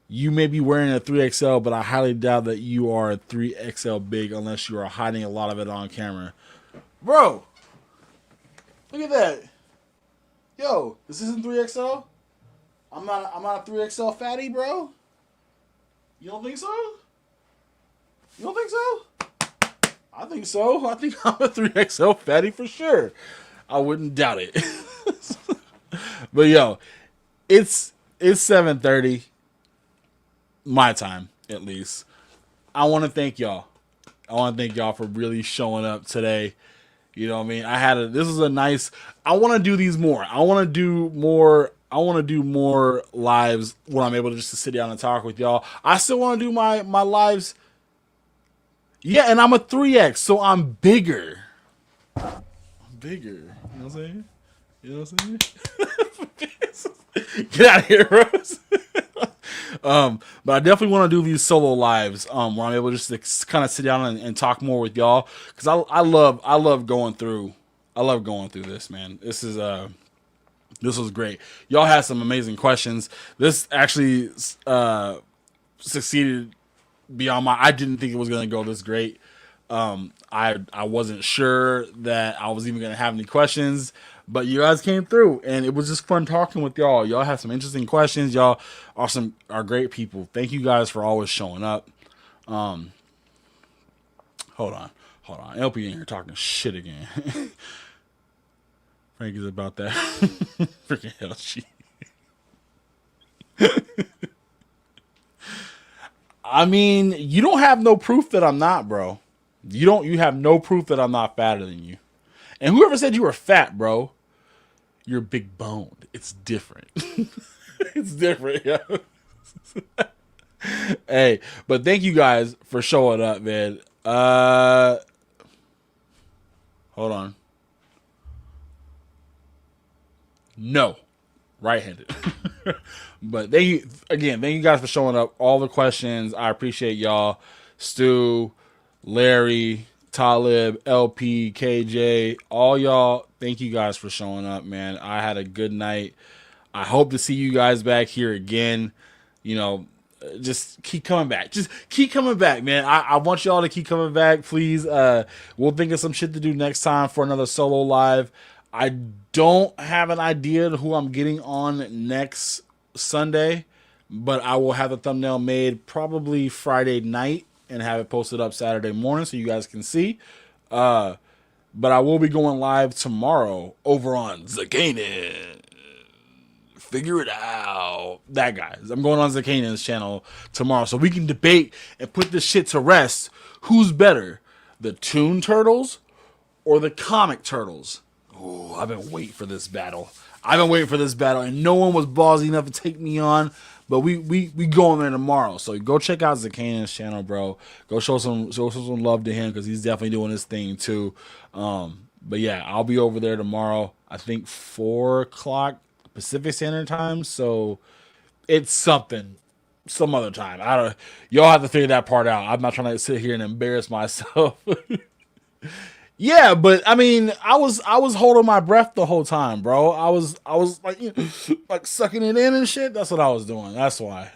You may be wearing a 3XL, but I highly doubt that you are a 3XL big unless you are hiding a lot of it on camera. Bro, look at that. Yo, this isn't 3XL? I'm not a 3XL fatty, bro. You don't think so? You don't think so? I think so. I think I'm a 3XL fatty for sure. I wouldn't doubt it. But yo, it's 7:30. My time, at least. I want to thank y'all. I want to thank y'all for really showing up today. You know what I mean? This is a nice, I want to do these more. I want to do more lives when I'm able to just to sit down and talk with y'all. I still want to do my lives. Yeah, and I'm a 3X, so I'm bigger. I'm bigger. You know what I'm saying? You know what I'm saying? Get out of here, Rose. But I definitely want to do these solo lives where I'm able just to kind of sit down and talk more with y'all, because I love going through this, man. This was great. Y'all had some amazing questions. This actually succeeded beyond I didn't think it was going to go this great. I wasn't sure that I was even going to have any questions, but you guys came through, and it was just fun talking with y'all. Y'all have some interesting questions. Y'all are great people. Thank you guys for always showing up. Hold on. LP in here talking shit again. Frank is about that. Freaking hell, she. I mean, you don't have no proof that I'm not, bro. You have no proof that I'm not fatter than you. And whoever said you were fat, bro, you're big boned. It's different. It's different, yo. Hey, but thank you guys for showing up, man. Hold on. No. Right-handed. But thank you guys for showing up. All the questions, I appreciate y'all. Stu, Larry, Talib, LP, KJ, all y'all, thank you guys for showing up, man. I had a good night. I hope to see you guys back here again. You know, just keep coming back. Just keep coming back, man. I want y'all to keep coming back, please. We'll think of some shit to do next time for another solo live. I don't have an idea of who I'm getting on next Sunday, but I will have the thumbnail made probably Friday night and have it posted up Saturday morning so you guys can see. But I will be going live tomorrow over on Zakanin. Figure it out. That, guys. I'm going on Zakanin's channel tomorrow so we can debate and put this shit to rest. Who's better, the Toon Turtles or the Comic Turtles? Oh, I've been waiting for this battle. And no one was ballsy enough to take me on. But we going there tomorrow. So go check out Zakanin's channel, bro. Go show some love to him because he's definitely doing his thing too. But yeah, I'll be over there tomorrow. I think 4:00 Pacific Standard Time. So it's some other time. Y'all have to figure that part out. I'm not trying to sit here and embarrass myself. Yeah, but I mean, I was holding my breath the whole time, bro. I was like, like sucking it in and shit. That's what I was doing. That's why.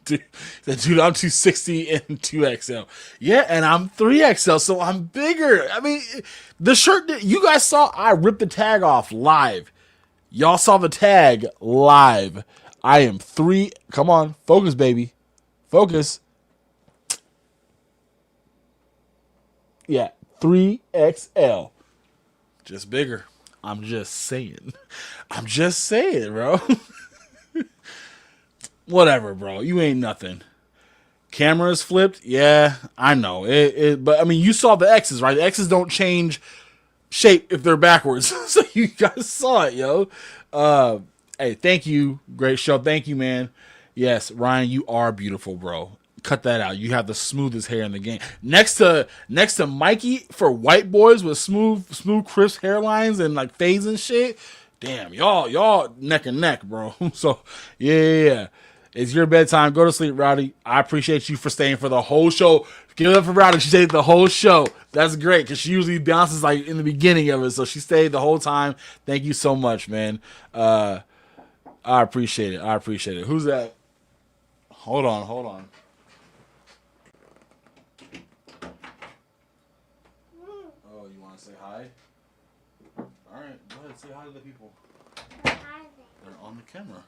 Dude, I'm 260 and 2XL. Yeah, and I'm 3XL, so I'm bigger. I mean, the shirt that you guys saw, I ripped the tag off live. Y'all saw the tag live. I am 3. Come on, focus, baby. Focus. Yeah. 3XL. Just bigger. I'm just saying, bro. Whatever, bro. You ain't nothing. Camera is flipped. Yeah, I know. But I mean, you saw the X's, right? The X's don't change shape if they're backwards. So you guys saw it, yo. Hey, thank you. Great show. Thank you, man. Yes, Ryan, you are beautiful, bro. Cut that out. You have the smoothest hair in the game. Next to Mikey for white boys with smooth, crisp hairlines and like fades and shit. Damn, y'all neck and neck, bro. So yeah. It's your bedtime. Go to sleep, Rowdy. I appreciate you for staying for the whole show. Give it up for Rowdy. She stayed the whole show. That's great because she usually bounces like in the beginning of it. So she stayed the whole time. Thank you so much, man. I appreciate it. Who's that? Hold on. Oh, you want to say hi? All right, go ahead. Say hi to the people. They're on the camera.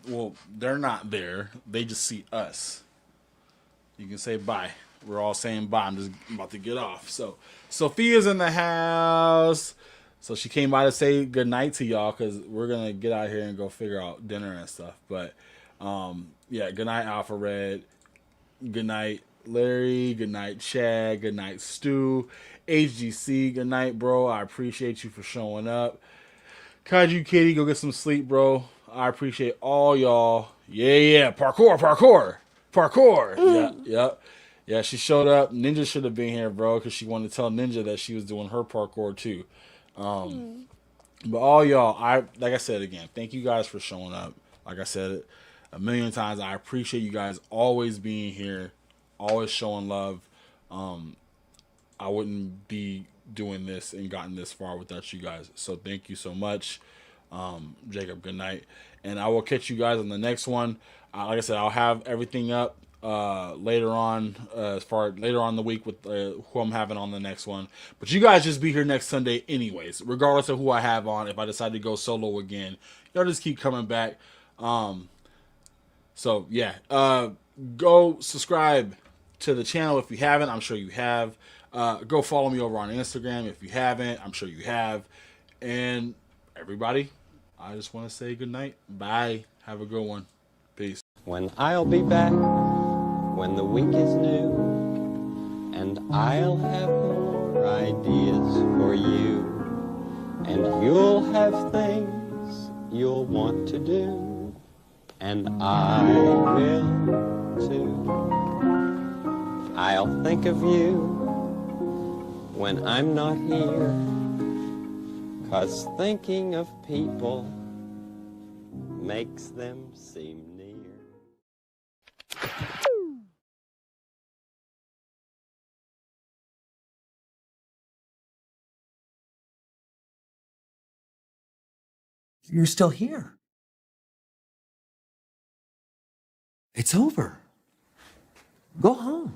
Well, they're not there. They just see us. You can say bye. We're all saying bye. I'm just about to get off. So, Sophia's in the house. So she came by to say good night to y'all because we're going to get out here and go figure out dinner and stuff. But, yeah, good night, Alpha Red. Good night, Larry. Good night, Chad. Good night, Stu. HGC, good night, bro. I appreciate you for showing up. Kaiju Kitty, go get some sleep, bro. I appreciate all y'all. Yeah. Parkour. Yeah, she showed up. Ninja should have been here, bro, because she wanted to tell Ninja that she was doing her parkour too. But all y'all, like I said again, thank you guys for showing up. Like I said it a million times, I appreciate you guys always being here, always showing love. I wouldn't be doing this and gotten this far without you guys. So thank you so much. Jacob, good night. And I will catch you guys on the next one. Like I said, I'll have everything up later on, later on in the week with who I'm having on the next one. But you guys just be here next Sunday anyways, regardless of who I have on. If I decide to go solo again, y'all just keep coming back. So yeah, go subscribe to the channel if you haven't. I'm sure you have. Go follow me over on Instagram if you haven't. I'm sure you have. And everybody, I just want to say good night. Bye. Have a good one. Peace. When I'll be back, when the week is new, and I'll have more ideas for you, and you'll have things you'll want to do, and I will too. I'll think of you when I'm not here, 'cause thinking of people makes them seem near. You're still here. It's over. Go home.